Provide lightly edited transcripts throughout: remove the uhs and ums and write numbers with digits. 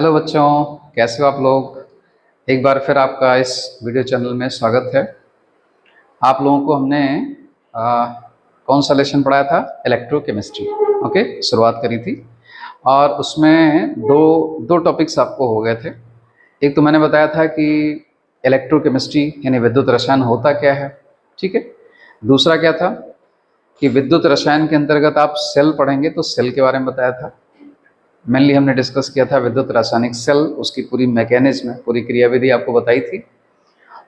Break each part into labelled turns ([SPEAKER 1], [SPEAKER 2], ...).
[SPEAKER 1] Hello बच्चों, कैसे हो आप लोग। एक बार फिर आपका इस वीडियो चैनल में स्वागत है। आप लोगों को हमने कौन सा लेसन पढ़ाया था? इलेक्ट्रोकेमिस्ट्री। ओके, शुरुआत करी थी और उसमें दो दो टॉपिक्स आपको हो गए थे। एक तो मैंने बताया था कि इलेक्ट्रोकेमिस्ट्री यानी विद्युत रसायन होता क्या है, ठीक है। दूसरा क्या था कि विद्युत रसायन के अंतर्गत आप सेल पढ़ेंगे, तो सेल के बारे में बताया था। मेनली हमने डिस्कस किया था विद्युत रासायनिक सेल, उसकी पूरी मैकेनिज्म, पूरी क्रियाविधि आपको बताई थी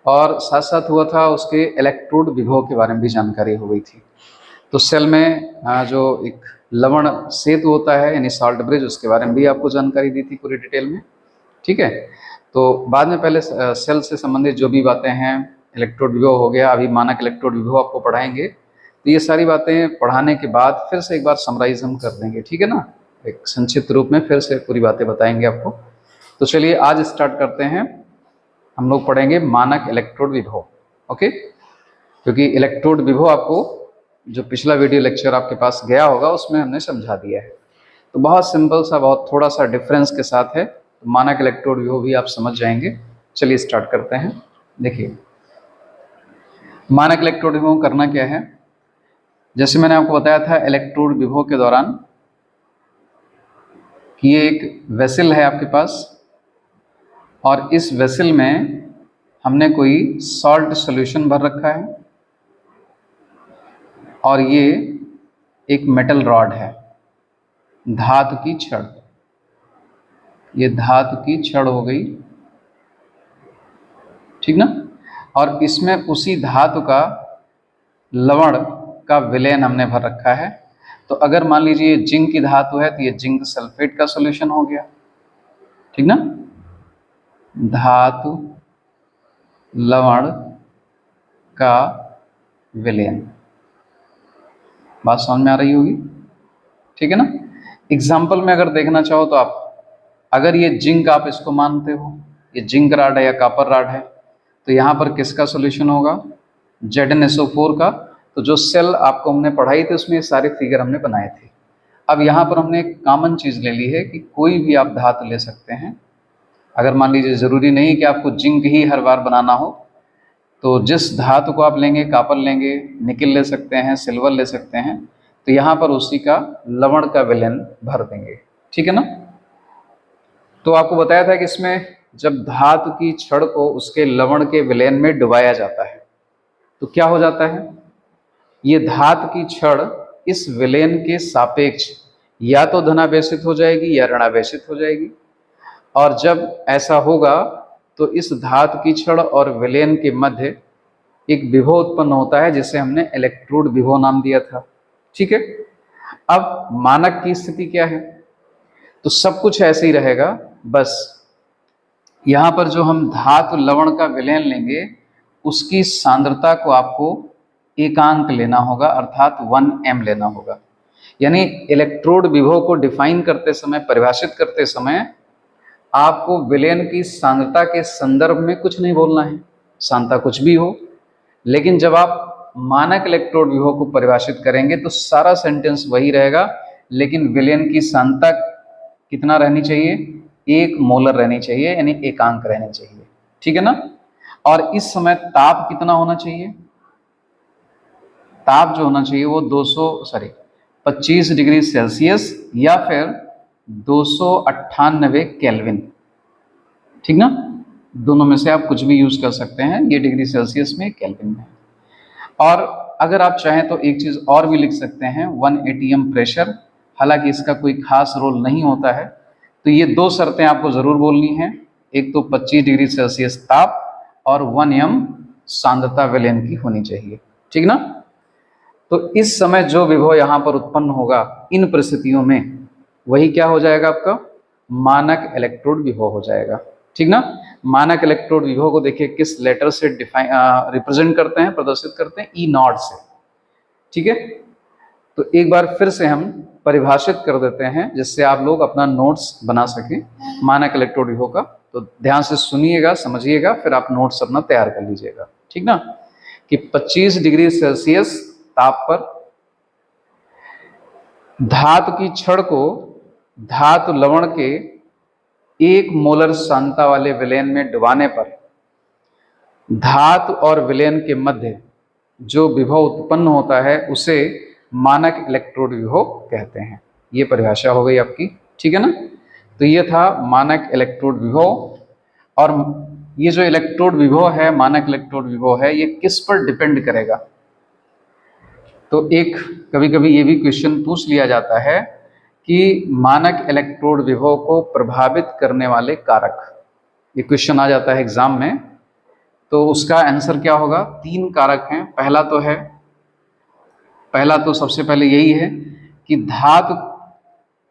[SPEAKER 1] और साथ साथ हुआ था उसके इलेक्ट्रोड विभव के बारे में भी जानकारी हो गई थी। तो सेल में जो एक लवण सेतु होता है यानी सॉल्ट ब्रिज, उसके बारे में भी आपको जानकारी दी थी पूरी डिटेल में, ठीक है। तो बाद में पहले सेल से संबंधित जो भी बातें हैं, इलेक्ट्रोड विभव हो गया, अभी मानक इलेक्ट्रोड विभव आपको पढ़ाएंगे। तो ये सारी बातें पढ़ाने के बाद फिर से एक बार समराइज हम कर देंगे, ठीक है ना। एक संक्षिप्त रूप में फिर से पूरी बातें बताएंगे आपको। तो चलिए आज स्टार्ट करते हैं। हम लोग पढ़ेंगे मानक इलेक्ट्रोड विभव, ओके। क्योंकि इलेक्ट्रोड विभव आपको जो पिछला वीडियो लेक्चर आपके पास गया होगा उसमें हमने समझा दिया है। तो बहुत सिंपल सा, बहुत थोड़ा सा डिफरेंस के साथ है। तो मानक इलेक्ट्रोड विभव भी आप समझ जाएंगे। चलिए स्टार्ट करते हैं। देखिए, मानक इलेक्ट्रोड विभव करना क्या है। जैसे मैंने आपको बताया था इलेक्ट्रोड विभव के दौरान कि ये एक वेसल है आपके पास और इस वेसल में हमने कोई सॉल्ट सॉल्यूशन भर रखा है और ये एक मेटल रॉड है, धातु की छड़। ये धातु की छड़ हो गई, ठीक ना। और इसमें उसी धातु का लवण का विलयन हमने भर रखा है। तो अगर मान लीजिए जिंक की धातु है तो ये जिंक सल्फेट का सॉल्यूशन हो गया, ठीक ना। धातु लवण का विलयन, बात समझ में आ रही होगी, ठीक है ना। एग्जाम्पल में अगर देखना चाहो तो आप, अगर ये जिंक आप इसको मानते हो, ये जिंक राड है या कॉपर राड है, तो यहाँ पर किसका सॉल्यूशन होगा? ZnSO4 का। तो जो सेल आपको हमने पढ़ाई थी उसमें सारे फिगर हमने बनाए थे। अब यहाँ पर हमने एक कॉमन चीज़ ले ली है कि कोई भी आप धातु ले सकते हैं। अगर मान लीजिए ज़रूरी नहीं कि आपको जिंक ही हर बार बनाना हो, तो जिस धातु को आप लेंगे, कॉपर लेंगे, निकल ले सकते हैं, सिल्वर ले सकते हैं, तो यहाँ पर उसी का लवण का विलयन भर देंगे, ठीक है ना। तो आपको बताया था कि इसमें जब धातु की छड़ को उसके लवण के विलयन में डुबाया जाता है तो क्या हो जाता है, ये धातु की छड़ इस विलयन के सापेक्ष या तो धनावेशित हो जाएगी या ऋणावेशित हो जाएगी। और जब ऐसा होगा तो इस धातु की छड़ और विलयन के मध्य एक विभव उत्पन्न होता है जिसे हमने इलेक्ट्रोड विभव नाम दिया था, ठीक है। अब मानक की स्थिति क्या है? तो सब कुछ ऐसे ही रहेगा, बस यहाँ पर जो हम धातु लवण का विलयन लेंगे उसकी सांद्रता को आपको एकांक लेना होगा, अर्थात 1m लेना होगा। यानी इलेक्ट्रोड विभव को डिफाइन करते समय, परिभाषित करते समय आपको विलयन की सांद्रता के संदर्भ में कुछ नहीं बोलना है, सांद्रता कुछ भी हो। लेकिन जब आप मानक इलेक्ट्रोड विभव को परिभाषित करेंगे तो सारा सेंटेंस वही रहेगा, लेकिन विलयन की सांद्रता कितना रहनी चाहिए? 1 मोलर रहनी चाहिए, यानी एकांक रहनी चाहिए, ठीक है ना। और इस समय ताप कितना होना चाहिए? ताप जो होना चाहिए वो 25 डिग्री सेल्सियस या फिर 298 केल्विन, ठीक ना। दोनों में से आप कुछ भी यूज कर सकते हैं, ये डिग्री सेल्सियस में, केल्विन में। और अगर आप चाहें तो एक चीज और भी लिख सकते हैं, 1 atm प्रेशर। हालांकि इसका कोई खास रोल नहीं होता है। तो ये 2 शर्तें आपको जरूर बोलनी है, एक तो 25 डिग्री सेल्सियस ताप और 1m सांद्रता विलयन की होनी चाहिए, ठीक ना। तो इस समय जो विभव यहाँ पर उत्पन्न होगा इन परिस्थितियों में, वही क्या हो जाएगा? आपका मानक इलेक्ट्रोड विभव हो जाएगा, ठीक ना। मानक इलेक्ट्रोड विभव को देखिए किस लेटर से रिप्रेजेंट करते हैं, प्रदर्शित करते हैं, E0 से, ठीक है। तो एक बार फिर से हम परिभाषित कर देते हैं जिससे आप लोग अपना नोट्स बना सकें मानक इलेक्ट्रोड विभव का। तो ध्यान से सुनिएगा, समझिएगा, फिर आप नोट्स अपना तैयार कर लीजिएगा, ठीक ना। कि 25 डिग्री सेल्सियस ताप पर धातु की छड़ को धातु लवण के 1 मोलर सांद्रता वाले विलयन में डुबाने पर धातु और विलयन के मध्य जो विभव उत्पन्न होता है उसे मानक इलेक्ट्रोड विभव कहते हैं। ये परिभाषा हो गई आपकी, ठीक है ना। तो ये था मानक इलेक्ट्रोड विभव। और ये जो इलेक्ट्रोड विभव है, मानक इलेक्ट्रोड विभव है, ये किस पर डिपेंड करेगा? तो एक कभी कभी ये भी क्वेश्चन पूछ लिया जाता है कि मानक इलेक्ट्रोड विभव को प्रभावित करने वाले कारक, ये क्वेश्चन आ जाता है एग्जाम में। तो उसका आंसर क्या होगा? 3 कारक हैं। पहला तो सबसे पहले यही है कि धातु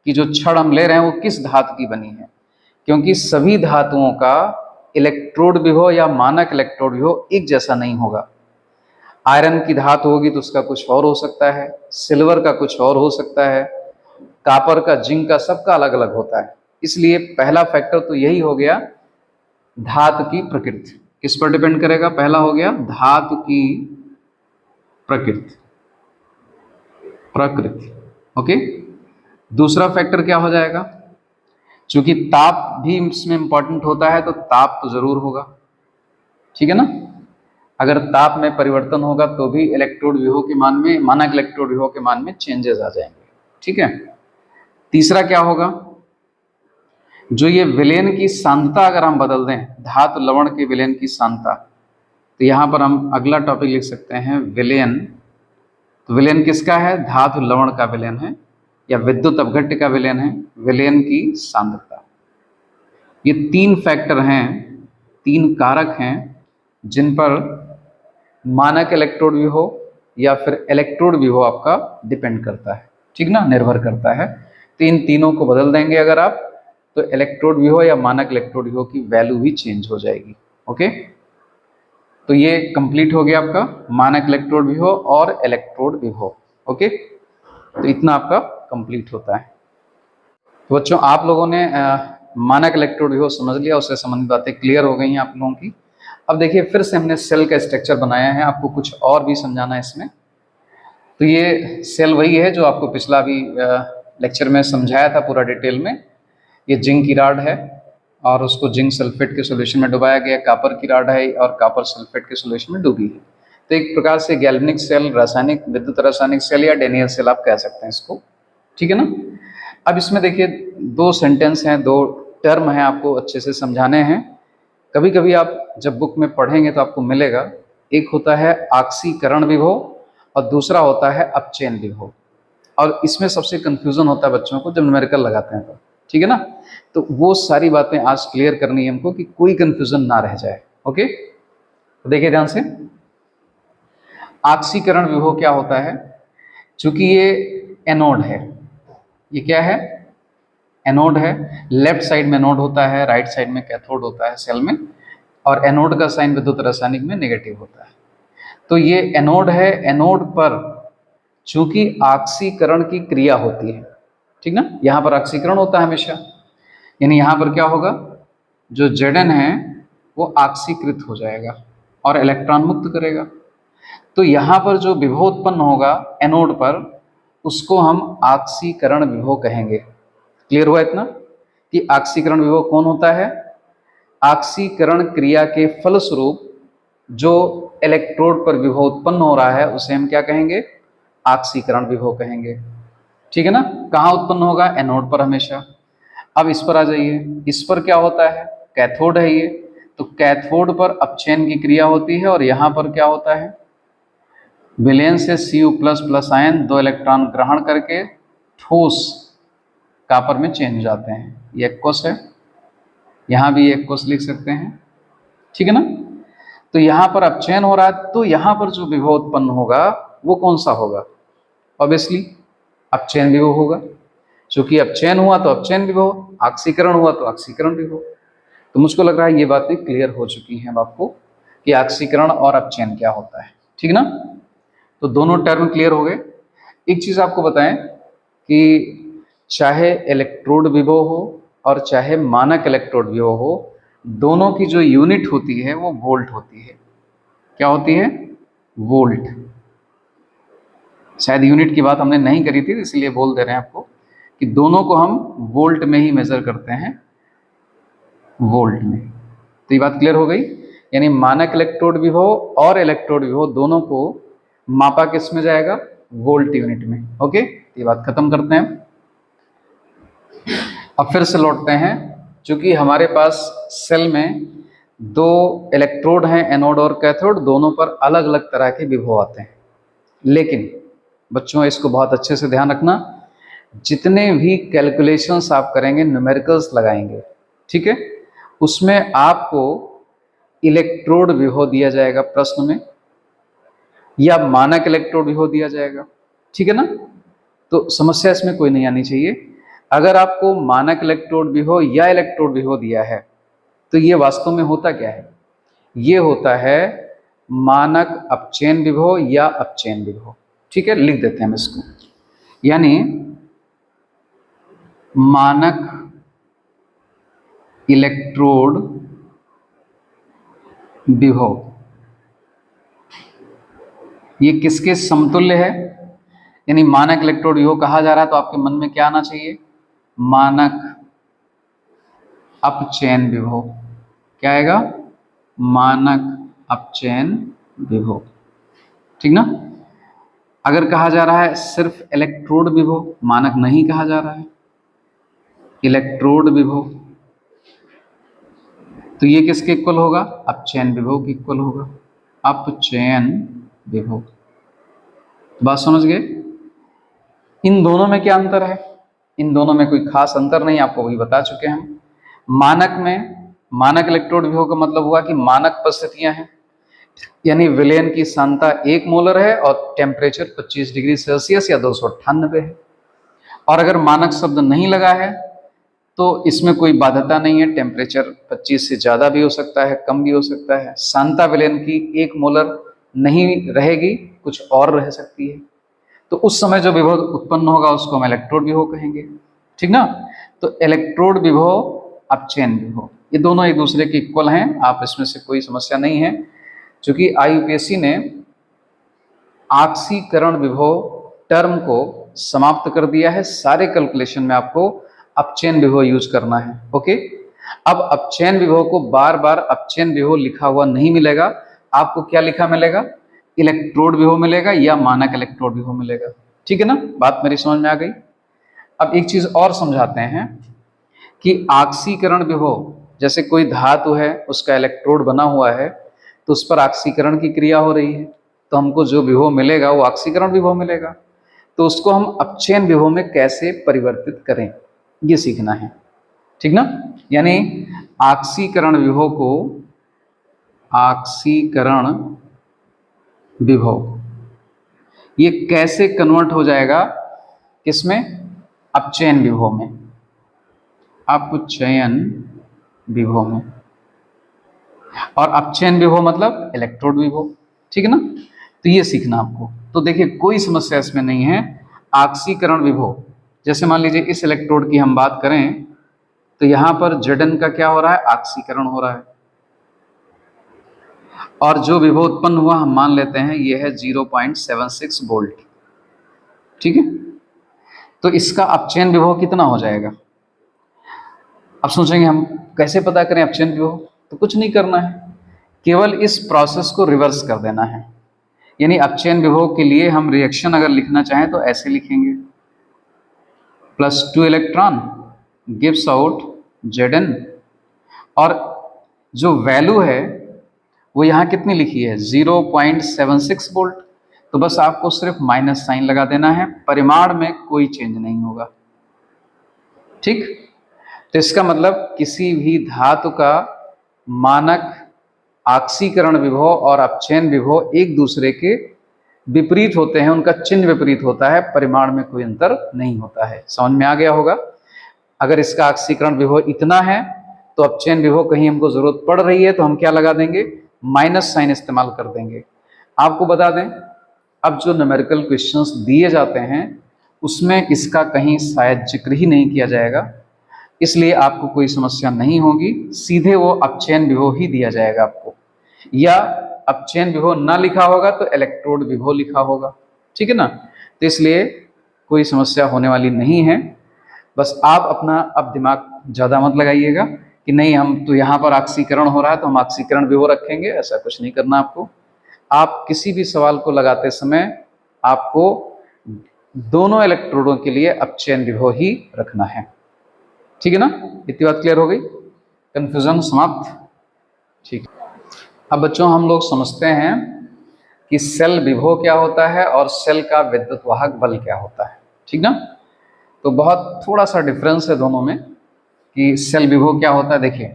[SPEAKER 1] की जो छड़ हम ले रहे हैं वो किस धातु की बनी है, क्योंकि सभी धातुओं का इलेक्ट्रोड विभव या मानक इलेक्ट्रोड विभव एक जैसा नहीं होगा। आयरन की धातु होगी तो उसका कुछ और हो सकता है, सिल्वर का कुछ और हो सकता है, कॉपर का, जिंक का, सबका अलग अलग होता है। इसलिए पहला फैक्टर तो यही हो गया, धातु की प्रकृति। किस पर डिपेंड करेगा? पहला हो गया धातु की प्रकृति। ओके। दूसरा फैक्टर क्या हो जाएगा? क्योंकि ताप भी इसमें इंपॉर्टेंट होता है तो ताप तो जरूर होगा, ठीक है ना। अगर ताप में परिवर्तन होगा तो भी इलेक्ट्रोड विभव के मान में, मानक इलेक्ट्रोड विभव के मान में चेंजेस आ जाएंगे, ठीक है। तीसरा क्या होगा? जो ये विलयन की सांद्रता अगर हम बदल दें, धातु लवण के विलयन की सांद्रता, तो यहां पर हम अगला टॉपिक लिख सकते हैं विलयन। तो विलयन किसका है? धातु लवण का विलयन है या विद्युत अपघट्य का विलयन है, विलयन की सांद्रता। ये 3 फैक्टर हैं, 3 कारक हैं जिन पर मानक इलेक्ट्रोड विभव या फिर इलेक्ट्रोड विभव आपका डिपेंड करता है, ठीक ना, निर्भर करता है। तो इन तीनों को बदल देंगे अगर आप, तो इलेक्ट्रोड विभव या मानक इलेक्ट्रोड विभव की वैल्यू भी चेंज हो जाएगी। ओके, तो ये कंप्लीट हो गया आपका मानक इलेक्ट्रोड विभव और इलेक्ट्रोड विभव। ओके, तो इतना आपका कंप्लीट होता है। तो बच्चों, आप लोगों ने मानक इलेक्ट्रोड विभव समझ लिया, उससे संबंधित बातें क्लियर हो गई हैं आप लोगों की। अब देखिए, फिर से हमने सेल का स्ट्रक्चर बनाया है, आपको कुछ और भी समझाना है इसमें। तो ये सेल वही है जो आपको पिछला भी लेक्चर में समझाया था पूरा डिटेल में। ये जिंक की राड है और उसको जिंक सल्फेट के सॉल्यूशन में डुबाया गया, कॉपर की राड है और कॉपर सल्फेट के सॉल्यूशन में डूबी है। तो एक प्रकार से गैल्वेनिक सेल, रासायनिक, विद्युत रासायनिक सेल या डेनियल सेल आप कह सकते हैं इसको, ठीक है ना। अब इसमें देखिए 2 सेंटेंस हैं, 2 टर्म हैं, आपको अच्छे से समझाने हैं। कभी कभी आप जब बुक में पढ़ेंगे तो आपको मिलेगा, एक होता है ऑक्सीकरण विभव और दूसरा होता है अपचयन विभव। और इसमें सबसे कंफ्यूजन होता है बच्चों को जब न्यूमेरिकल लगाते हैं तो, ठीक है ना। तो वो सारी बातें आज क्लियर करनी है हमको कि कोई कंफ्यूजन ना रह जाए। ओके, तो देखिए ध्यान से, ऑक्सीकरण विभव क्या होता है? चूंकि ये एनोड है, ये क्या है? एनोड है। लेफ्ट साइड में एनोड होता है, राइट साइड में कैथोड होता है सेल में, और एनोड का साइन विद्युत रासायनिक में नेगेटिव होता है। तो ये एनोड है, एनोड पर चूंकि ऑक्सीकरण की क्रिया होती है, ठीक ना, यहाँ पर ऑक्सीकरण होता है हमेशा, यानी यहाँ पर क्या होगा, जो Zn है वो ऑक्सीकृत हो जाएगा और इलेक्ट्रॉन मुक्त करेगा। तो यहाँ पर जो विभव उत्पन्न होगा एनोड पर, उसको हम ऑक्सीकरण विभव कहेंगे। क्लियर हुआ इतना कि ऑक्सीकरण विभव कौन होता है? ऑक्सीकरण क्रिया के फलस्वरूप जो इलेक्ट्रोड पर विभव उत्पन्न हो रहा है उसे हम क्या कहेंगे? ऑक्सीकरण विभव कहेंगे, ठीक है ना। कहाँ उत्पन्न होगा? एनोड पर हमेशा। अब इस पर आ जाइए, इस पर क्या होता है? कैथोड है ये, तो कैथोड पर अपचयन की क्रिया होती है और यहाँ पर क्या होता है? विलयन से Cu++ आयन 2 इलेक्ट्रॉन ग्रहण करके ठोस कॉपर में चेंज हो जाते हैं। ये एक्वस है, यहाँ भी एक्वस लिख सकते हैं, ठीक है ना। तो यहाँ पर अपचयन हो रहा है, तो यहाँ पर जो विभव उत्पन्न होगा वो कौन सा होगा? ऑब्वियसली अपचयन विभव होगा। चूंकि अपचयन हुआ तो अपचयन विभव, ऑक्सीकरण हुआ तो ऑक्सीकरण विभव। तो मुझको लग रहा है ये बातें क्लियर हो चुकी हैं आपको कि ऑक्सीकरण और अपचयन क्या होता है, ठीक ना। तो दोनों टर्म क्लियर हो गए। एक चीज आपको बताएं कि चाहे इलेक्ट्रोड विभव हो और चाहे मानक इलेक्ट्रोड विभव हो, दोनों की जो यूनिट होती है वो वोल्ट होती है। क्या होती है? वोल्ट। शायद यूनिट की बात हमने नहीं करी थी, इसलिए बोल दे रहे हैं आपको कि दोनों को हम वोल्ट में ही मेजर करते हैं। वोल्ट में। तो ये बात क्लियर हो गई। यानी मानक इलेक्ट्रोड विभव और इलेक्ट्रोड विभव दोनों को मापा किस में जाएगा? वोल्ट यूनिट में। ओके, ये बात खत्म करते हैं। अब फिर से लौटते हैं। चूंकि हमारे पास सेल में दो इलेक्ट्रोड हैं, एनोड और कैथोड, दोनों पर अलग अलग तरह के विभव आते हैं। लेकिन बच्चों इसको बहुत अच्छे से ध्यान रखना, जितने भी कैलकुलेशंस आप करेंगे, न्यूमेरिकल्स लगाएंगे, ठीक है, उसमें आपको इलेक्ट्रोड विभव दिया जाएगा प्रश्न में, या मानक इलेक्ट्रोड विभव दिया जाएगा, ठीक है ना। तो समस्या इसमें कोई नहीं आनी चाहिए। अगर आपको मानक इलेक्ट्रोड विभव या इलेक्ट्रोड विभव दिया है तो ये वास्तव में होता क्या है? ये होता है मानक अपचयन विभव या अपचयन विभव, ठीक है, लिख देते हैं हम इसको। यानी मानक इलेक्ट्रोड विभव ये किसके समतुल्य है? यानी मानक इलेक्ट्रोड विभव कहा जा रहा है तो आपके मन में क्या आना चाहिए? मानक अपचयन विभव। क्या आएगा? मानक अपचयन विभव, ठीक ना। अगर कहा जा रहा है सिर्फ इलेक्ट्रोड विभव, मानक नहीं कहा जा रहा है, इलेक्ट्रोड विभव, तो ये किसके इक्वल होगा? अपचयन विभव के इक्वल होगा, अपचयन विभव। बात समझ गए? इन दोनों में क्या अंतर है? इन दोनों में कोई खास अंतर नहीं, आपको वही बता चुके हैं हम। मानक में मानक इलेक्ट्रोड विभव का मतलब हुआ कि मानक परिस्थितियां हैं, यानी विलयन की सांद्रता 1 मोलर है और टेम्परेचर 25 डिग्री सेल्सियस या 298 है। और अगर मानक शब्द नहीं लगा है तो इसमें कोई बाध्यता नहीं है, टेम्परेचर 25 से ज़्यादा भी हो सकता है, कम भी हो सकता है। सांद्रता विलयन की 1 मोलर नहीं रहेगी, कुछ और रह सकती है। तो उस समय जो विभव उत्पन्न होगा उसको हम इलेक्ट्रोड विभव कहेंगे, ठीक ना। तो इलेक्ट्रोड विभव, अपचयन विभव, ये दोनों एक दूसरे के इक्वल हैं, आप इसमें से कोई समस्या नहीं है। क्योंकि IUPAC ने आक्सीकरण विभव टर्म को समाप्त कर दिया है, सारे कैलकुलेशन में आपको अपचयन विभव यूज करना है। ओके, अब अपचयन विभव को बार बार अपचयन विभव लिखा हुआ नहीं मिलेगा, आपको क्या लिखा मिलेगा? इलेक्ट्रोड विभव मिलेगा या मानक इलेक्ट्रोड विभव मिलेगा, ठीक है ना। बात मेरी समझ में आ गई। अब एक चीज और समझाते हैं कि आक्सीकरण विभव, जैसे कोई धातु है उसका इलेक्ट्रोड बना हुआ है तो उस पर आक्सीकरण की क्रिया हो रही है, तो हमको जो विभव मिलेगा वो आक्सीकरण विभव मिलेगा। तो उसको हम अपचयन विभव में कैसे परिवर्तित करें ये सीखना है, ठीक ना। यानी आक्सीकरण विभव को आक्सीकरण विभव ये कैसे कन्वर्ट हो जाएगा? किसमें? अपचयन विभव में, अपचयन विभव में। और अपचयन विभव मतलब इलेक्ट्रोड विभव, ठीक है ना। तो ये सीखना आपको। तो देखिए कोई समस्या इसमें नहीं है। आक्सीकरण विभव, जैसे मान लीजिए इस इलेक्ट्रोड की हम बात करें तो यहां पर Zn का क्या हो रहा है? आक्सीकरण हो रहा है। और जो विभव उत्पन्न हुआ हम मान लेते हैं ये है 0.76 वोल्ट, ठीक है। तो इसका अपचयन विभव कितना हो जाएगा? अब सोचेंगे हम कैसे पता करें अपचयन विभव? तो कुछ नहीं करना है, केवल इस प्रोसेस को रिवर्स कर देना है। यानी अपचयन विभव के लिए हम रिएक्शन अगर लिखना चाहें तो ऐसे लिखेंगे, +2 इलेक्ट्रॉन गिव्स आउट Zn, और जो वैल्यू है वो यहाँ कितनी लिखी है? 0.76 वोल्ट। तो बस आपको सिर्फ माइनस साइन लगा देना है, परिमाण में कोई चेंज नहीं होगा, ठीक। तो इसका मतलब किसी भी धातु का मानक आक्सीकरण विभव और अपचयन विभव एक दूसरे के विपरीत होते हैं, उनका चिन्ह विपरीत होता है, परिमाण में कोई अंतर नहीं होता है। समझ में आ गया होगा। अगर इसका आक्सीकरण विभव इतना है तो अपचयन विभव कहीं हमको जरूरत पड़ रही है तो हम क्या लगा देंगे? माइनस साइन इस्तेमाल कर देंगे। आपको बता दें, अब जो न्यूमेरिकल क्वेश्चंस दिए जाते हैं उसमें इसका कहीं शायद जिक्र ही नहीं किया जाएगा, इसलिए आपको कोई समस्या नहीं होगी, सीधे वो अपचयन विभव ही दिया जाएगा आपको, या अपचयन विभव ना लिखा होगा तो इलेक्ट्रोड विभव लिखा होगा, ठीक है ना। तो इसलिए कोई समस्या होने वाली नहीं है। बस आप अपना अब दिमाग ज़्यादा मत लगाइएगा, कि नहीं हम तो यहाँ पर ऑक्सीकरण हो रहा है तो हम ऑक्सीकरण विभव रखेंगे, ऐसा कुछ नहीं करना आपको। आप किसी भी सवाल को लगाते समय आपको दोनों इलेक्ट्रोडों के लिए अपचयन विभव ही रखना है, ठीक है ना। इतनी बात क्लियर हो गई, कंफ्यूजन समाप्त, ठीक। अब बच्चों हम लोग समझते हैं कि सेल विभव क्या होता है और सेल का विद्युत वाहक बल क्या होता है, ठीक ना। तो बहुत थोड़ा सा डिफरेंस है दोनों में कि सेल विभव क्या होता है। देखिए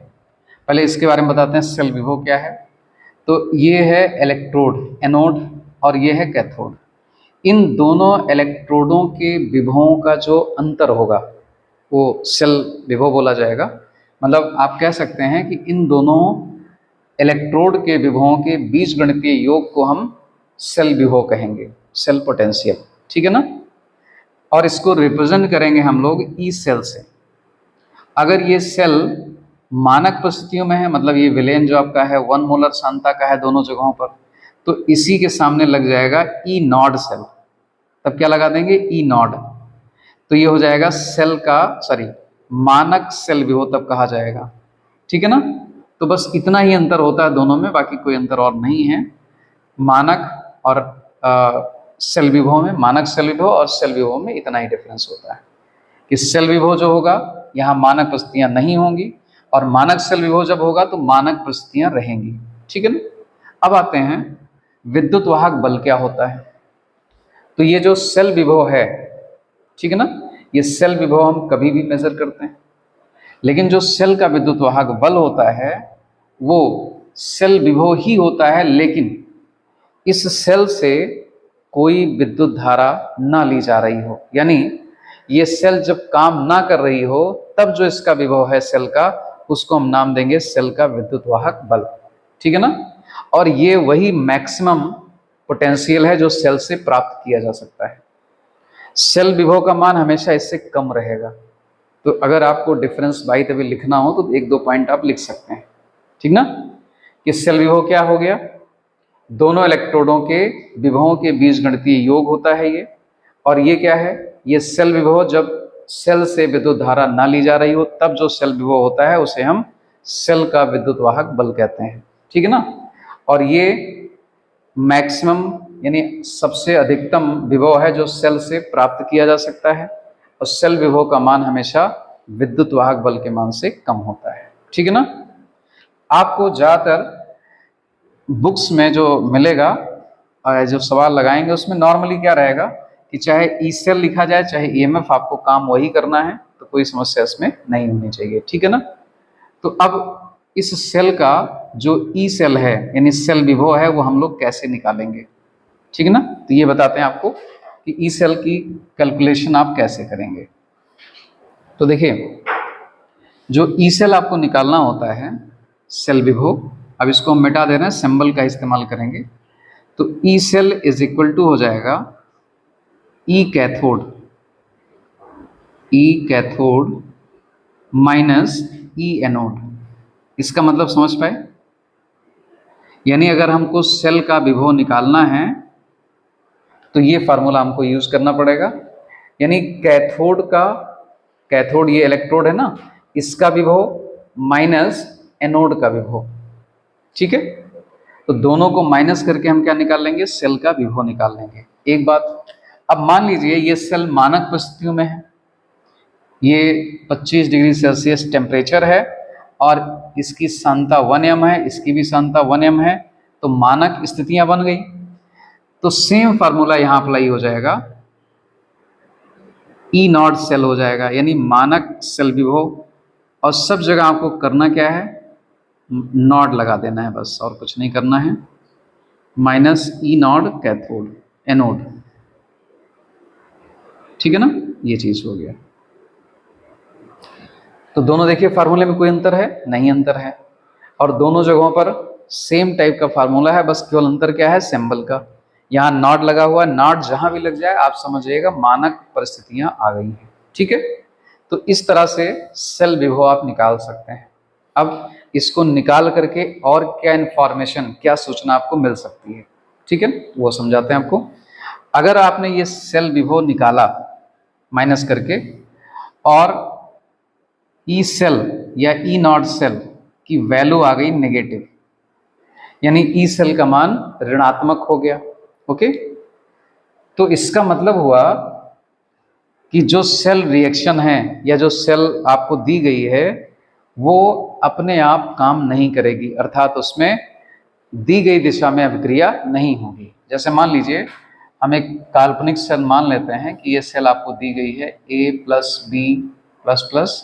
[SPEAKER 1] पहले इसके बारे में बताते हैं सेल विभव क्या है। तो ये है इलेक्ट्रोड एनोड और ये है कैथोड। इन दोनों इलेक्ट्रोडों के विभवों का जो अंतर होगा वो सेल विभव बोला जाएगा। मतलब आप कह सकते हैं कि इन दोनों इलेक्ट्रोड के विभवों के बीजगणितीय योग को हम सेल विभव कहेंगे, सेल पोटेंशियल, ठीक है ना। और इसको रिप्रेजेंट करेंगे हम लोग ई सेल से। अगर ये सेल मानक परिस्थितियों में है, मतलब ये विलेन जो आपका है 1 मोलर सांद्रता का है दोनों जगहों पर, तो इसी के सामने लग जाएगा ई नॉड सेल। तब क्या लगा देंगे, ई नॉड। तो ये हो जाएगा सेल का मानक सेल विभव तब कहा जाएगा, ठीक है ना। तो बस इतना ही अंतर होता है दोनों में, बाकी कोई अंतर और नहीं है। मानक और सेल विभव में, मानक सेल विभव और सेल विभव में इतना ही डिफरेंस होता है कि सेल विभव जो होगा यहाँ मानक परिस्थितियां नहीं होंगी और मानक सेल विभव जब होगा तो मानक परिस्थितियां रहेंगी, ठीक है ना। अब आते हैं विद्युत वाहक बल क्या होता है। तो ये जो सेल विभव है, ठीक है ना, ये सेल विभव हम कभी भी मेजर करते हैं, लेकिन जो सेल का विद्युत वाहक बल होता है वो सेल विभव ही होता है, लेकिन इस सेल से कोई विद्युत धारा ना ली जा रही हो। यानी ये सेल जब काम ना कर रही हो तब जो इसका विभव है सेल का, उसको हम नाम देंगे सेल का विद्युत वाहक बल, ठीक है ना। और ये वही मैक्सिमम पोटेंशियल है जो सेल से प्राप्त किया जा सकता है। सेल विभव का मान हमेशा इससे कम रहेगा। तो अगर आपको डिफरेंस बाई द वे लिखना हो तो 1-2 पॉइंट आप लिख सकते हैं, ठीक ना। कि सेल विभव क्या हो गया, दोनों इलेक्ट्रोडों के विभवों के बीजगणितीय योग होता है ये। और ये क्या है, ये सेल विभव जब सेल से विद्युत धारा ना ली जा रही हो तब जो सेल विभव होता है उसे हम सेल का विद्युत वाहक बल कहते हैं, ठीक है ना। और ये मैक्सिमम यानी सबसे अधिकतम विभव है जो सेल से प्राप्त किया जा सकता है, और सेल विभव का मान हमेशा विद्युत वाहक बल के मान से कम होता है, ठीक है ना। आपको ज़्यादातर बुक्स में जो मिलेगा जो सवाल लगाएंगे उसमें नॉर्मली क्या रहेगा कि चाहे ई सेल लिखा जाए चाहे ईएमएफ, आपको काम वही करना है, तो कोई समस्या इसमें नहीं होनी चाहिए, ठीक है ना। तो अब इस सेल का जो ई सेल है यानी सेल विभव है वो हम लोग कैसे निकालेंगे, ठीक है ना। तो ये बताते हैं आपको कि ई सेल की कैलकुलेशन आप कैसे करेंगे। तो देखिए जो ई सेल आपको निकालना होता है सेल विभव, अब इसको हम मिटा दे रहे हैं, सिंबल का इस्तेमाल करेंगे। तो E cell is equal to हो जाएगा E cathode minus E anode. इसका मतलब समझ पाए, यानी अगर हमको सेल का विभव निकालना है तो ये फार्मूला हमको यूज करना पड़ेगा। यानी कैथोड ये इलेक्ट्रोड है ना, इसका विभव माइनस एनोड का विभव, ठीक है। तो दोनों को माइनस करके हम क्या निकाल लेंगे, सेल का विभव निकाल लेंगे। एक बात, अब मान लीजिए ये सेल मानक परिस्थितियों में है, ये 25 डिग्री सेल्सियस टेम्परेचर है और इसकी सांद्रता 1m है, इसकी भी सांद्रता 1m है, तो मानक स्थितियां बन गई। तो सेम फार्मूला यहां अप्लाई हो जाएगा, ई नॉट सेल हो जाएगा, यानी मानक सेल विभव। और सब जगह आपको करना क्या है, नॉट लगा देना है बस, और कुछ नहीं करना है, माइनस ई नॉट कैथोड एनोड, ठीक है ना। ये चीज हो गया। तो दोनों देखिए फार्मूले में कोई अंतर है नहीं, अंतर है, और दोनों जगहों पर सेम टाइप का फार्मूला है, बस केवल अंतर क्या है, सिंबल का। यहाँ नॉट लगा हुआ है, नॉट जहां भी लग जाए आप समझिएगा मानक परिस्थितियां आ गई हैं, ठीक है। तो इस तरह से सेल विभव आप निकाल सकते हैं। अब इसको निकाल करके और क्या इंफॉर्मेशन, क्या सूचना आपको मिल सकती है, ठीक है, वो समझाते हैं आपको। अगर आपने ये सेल विभव निकाला माइनस करके और ई सेल या ई नॉट सेल की वैल्यू आ गई नेगेटिव, यानी ई सेल का मान ऋणात्मक हो गया। ओके, तो इसका मतलब हुआ कि जो सेल रिएक्शन है या जो सेल आपको दी गई है वो अपने आप काम नहीं करेगी, अर्थात उसमें दी गई दिशा में अभिक्रिया नहीं होगी। जैसे मान लीजिए हम एक काल्पनिक सेल मान लेते हैं कि ये सेल आपको दी गई है a plus B plus plus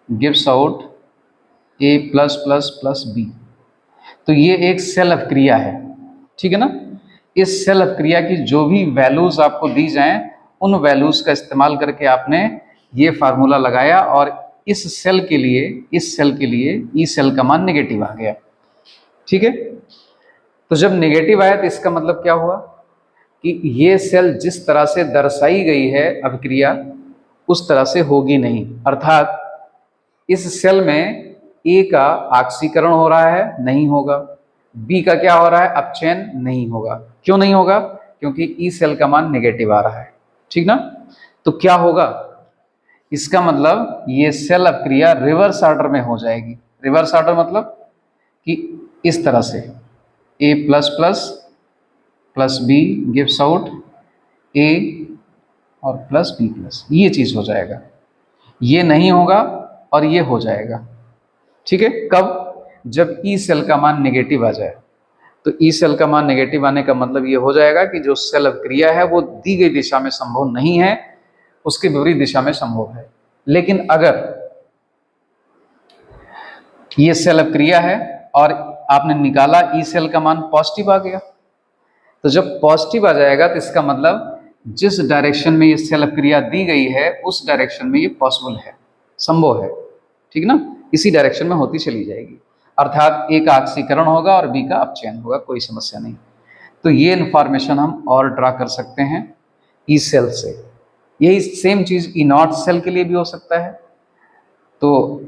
[SPEAKER 1] gives out a plus plus plus B. तो ये एक सेल अभिक्रिया है, ठीक है ना। इस सेल अभिक्रिया की जो भी वैल्यूज आपको दी जाएं उन वैल्यूज का इस्तेमाल करके आपने ये फार्मूला लगाया और इस सेल के लिए ई सेल का मान नेगेटिव आ गया, ठीक है। तो जब नेगेटिव आया तो इसका मतलब क्या हुआ कि ये सेल जिस तरह से दर्शाई गई है अभिक्रिया उस तरह से होगी नहीं, अर्थात इस सेल में ए का ऑक्सीकरण हो रहा है, नहीं होगा। बी का क्या हो रहा है, अपचयन नहीं होगा। क्यों नहीं होगा, क्योंकि ई सेल का मान नेगेटिव आ रहा है, ठीक ना। तो क्या होगा, इसका मतलब ये सेल अभिक्रिया रिवर्स ऑर्डर में हो जाएगी। रिवर्स ऑर्डर मतलब कि इस तरह से A plus plus plus B gives out A और प्लस बी प्लस, ये चीज हो जाएगा। ये नहीं होगा और ये हो जाएगा, ठीक है। कब, जब ई सेल का मान नेगेटिव आ जाए। तो ई सेल का मान नेगेटिव आने का मतलब ये हो जाएगा कि जो सेल अभिक्रिया है वो दी गई दिशा में संभव नहीं है, उसके विपरीत दिशा में संभव है। लेकिन अगर ये सेल अभिक्रिया है और आपने निकाला ई सेल का मान पॉजिटिव आ गया, तो जब पॉजिटिव आ जाएगा तो इसका मतलब जिस डायरेक्शन में ये सेल अभिक्रिया दी गई है उस डायरेक्शन में ये पॉसिबल है, संभव है, ठीक ना। इसी डायरेक्शन में होती चली जाएगी, अर्थात ए का ऑक्सीकरण होगा और बी का अपचयन होगा, कोई समस्या नहीं। तो ये इंफॉर्मेशन हम और ड्रा कर सकते हैं ई सेल से। यही सेम चीज ई नॉट सेल के लिए भी हो सकता है, तो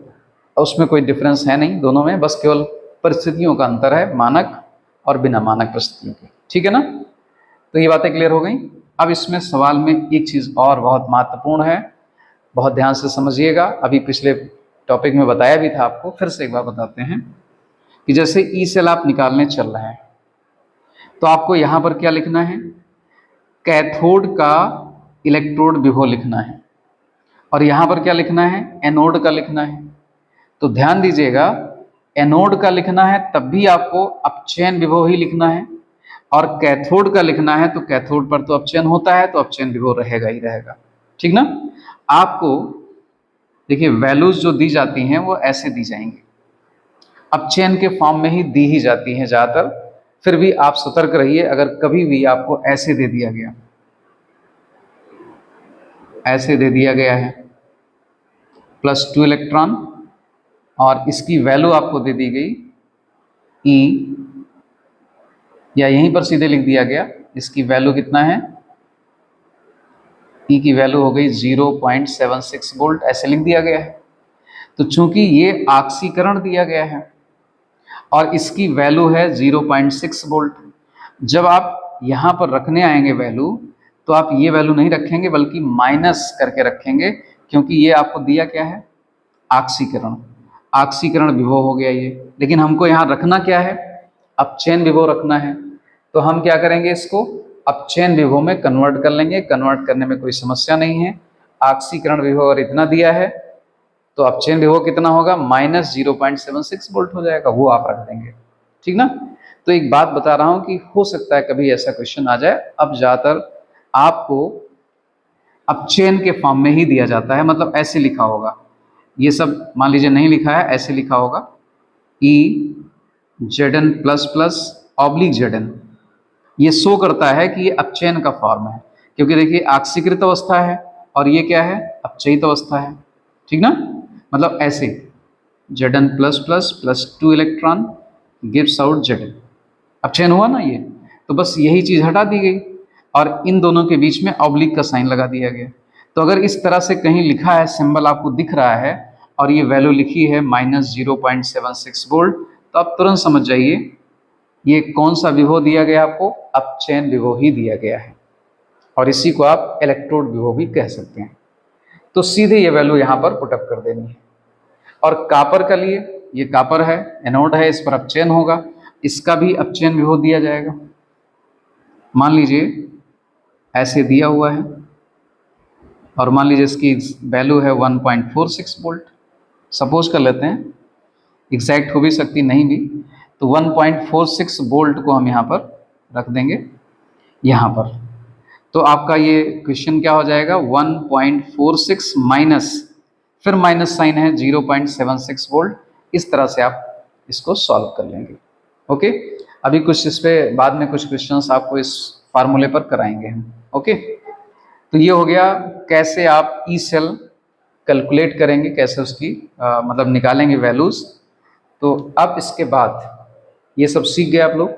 [SPEAKER 1] उसमें कोई डिफरेंस है नहीं दोनों में, बस केवल परिस्थितियों का अंतर है, मानक और बिना मानक परिस्थितियों के, ठीक है ना। तो ये बातें क्लियर हो गई। अब इसमें सवाल में एक चीज और बहुत महत्वपूर्ण है, बहुत ध्यान से समझिएगा। अभी पिछले टॉपिक में बताया भी था आपको, फिर से एक बार बताते हैं कि जैसे ई सेल आप निकालने चल रहे हैं तो आपको यहां पर क्या लिखना है, कैथोड का इलेक्ट्रोड विभव लिखना है, और यहां पर क्या लिखना है, एनोड का लिखना है। तो ध्यान दीजिएगा, एनोड का लिखना है तब भी आपको अपचयन विभव ही लिखना है, और कैथोड का लिखना है तो कैथोड पर तो अपचयन होता है तो अपचयन विभव रहेगा ही रहेगा, ठीक ना। आपको देखिए वैल्यूज जो दी जाती हैं वो ऐसे दी जाएंगी, अपचयन के फॉर्म में ही दी ही जाती हैं ज़्यादातर। फिर भी आप सतर्क रहिए, अगर कभी भी आपको ऐसे दे दिया गया, ऐसे दे दिया गया है +2 इलेक्ट्रॉन और इसकी वैल्यू आपको दे दी गई ई, या यहीं पर सीधे लिख दिया गया इसकी वैल्यू कितना है, ई की वैल्यू हो गई 0.76 वोल्ट, ऐसे लिख दिया गया है। तो चूंकि ये ऑक्सीकरण दिया गया है और इसकी वैल्यू है 0.6 वोल्ट, जब आप यहाँ पर रखने आएंगे वैल्यू तो आप ये वैल्यू नहीं रखेंगे बल्कि माइनस करके रखेंगे, क्योंकि ये आपको दिया क्या है, ऑक्सीकरण। ऑक्सीकरण विभव हो गया ये, लेकिन हमको यहाँ रखना क्या है, अपचयन विभव रखना है। तो हम क्या करेंगे, इसको अपचयन विभव में कन्वर्ट कर लेंगे। कन्वर्ट करने में कोई समस्या नहीं है। ऑक्सीकरण विभव अगर इतना दिया है तो अपचयन विभव कितना होगा, -0.76 वोल्ट हो जाएगा, वो आप रख देंगे, ठीक ना। तो एक बात बता रहा हूं कि हो सकता है कभी ऐसा क्वेश्चन आ जाए। अब ज्यादातर आपको अपचयन के फॉर्म में ही दिया जाता है, मतलब ऐसे लिखा होगा, ये सब मान लीजिए नहीं लिखा है, ऐसे लिखा होगा EZn++/Zn। ये शो करता है कि ये अपचयन का फॉर्म है, क्योंकि देखिए ऑक्सीकृत अवस्था है और ये क्या है, अपचयित अवस्था है, ठीक ना। मतलब ऐसे Zn+++2 electron gives out Zn, अपचयन हुआ ना ये, तो बस यही चीज हटा दी गई और इन दोनों के बीच में ऑब्लिक का साइन लगा दिया गया। तो अगर इस तरह से कहीं लिखा है, सिंबल आपको दिख रहा है और ये वैल्यू लिखी है -0.76 वोल्ट, तो आप तुरंत समझ जाइए ये कौन सा विभव दिया गया आपको, अपचयन विभव ही दिया गया है, और इसी को आप इलेक्ट्रोड विभव भी कह सकते हैं। तो सीधे ये वैल्यू यहाँ पर पुटअप कर देनी है। और कापर का लिए, ये कापर है, एनोड है, इस पर अपचयन होगा, इसका भी अपचयन विभव दिया जाएगा। मान लीजिए ऐसे दिया हुआ है और मान लीजिए इसकी वैल्यू है 1.46 वोल्ट, सपोज कर लेते हैं, एग्जैक्ट हो भी सकती नहीं भी, तो 1.46 वोल्ट को हम यहाँ पर रख देंगे यहाँ पर। तो आपका ये क्वेश्चन क्या हो जाएगा, 1.46 माइनस, फिर माइनस साइन है, 0.76 वोल्ट। इस तरह से आप इसको सॉल्व कर लेंगे। ओके, अभी कुछ इस पे बाद में कुछ क्वेश्चंस आपको इस फार्मूले पर कराएंगे हम। ओके, तो ये हो गया कैसे आप ई सेल कैलकुलेट करेंगे, कैसे उसकी मतलब निकालेंगे वैल्यूज़। तो अब इसके बाद ये सब सीख गए आप लोग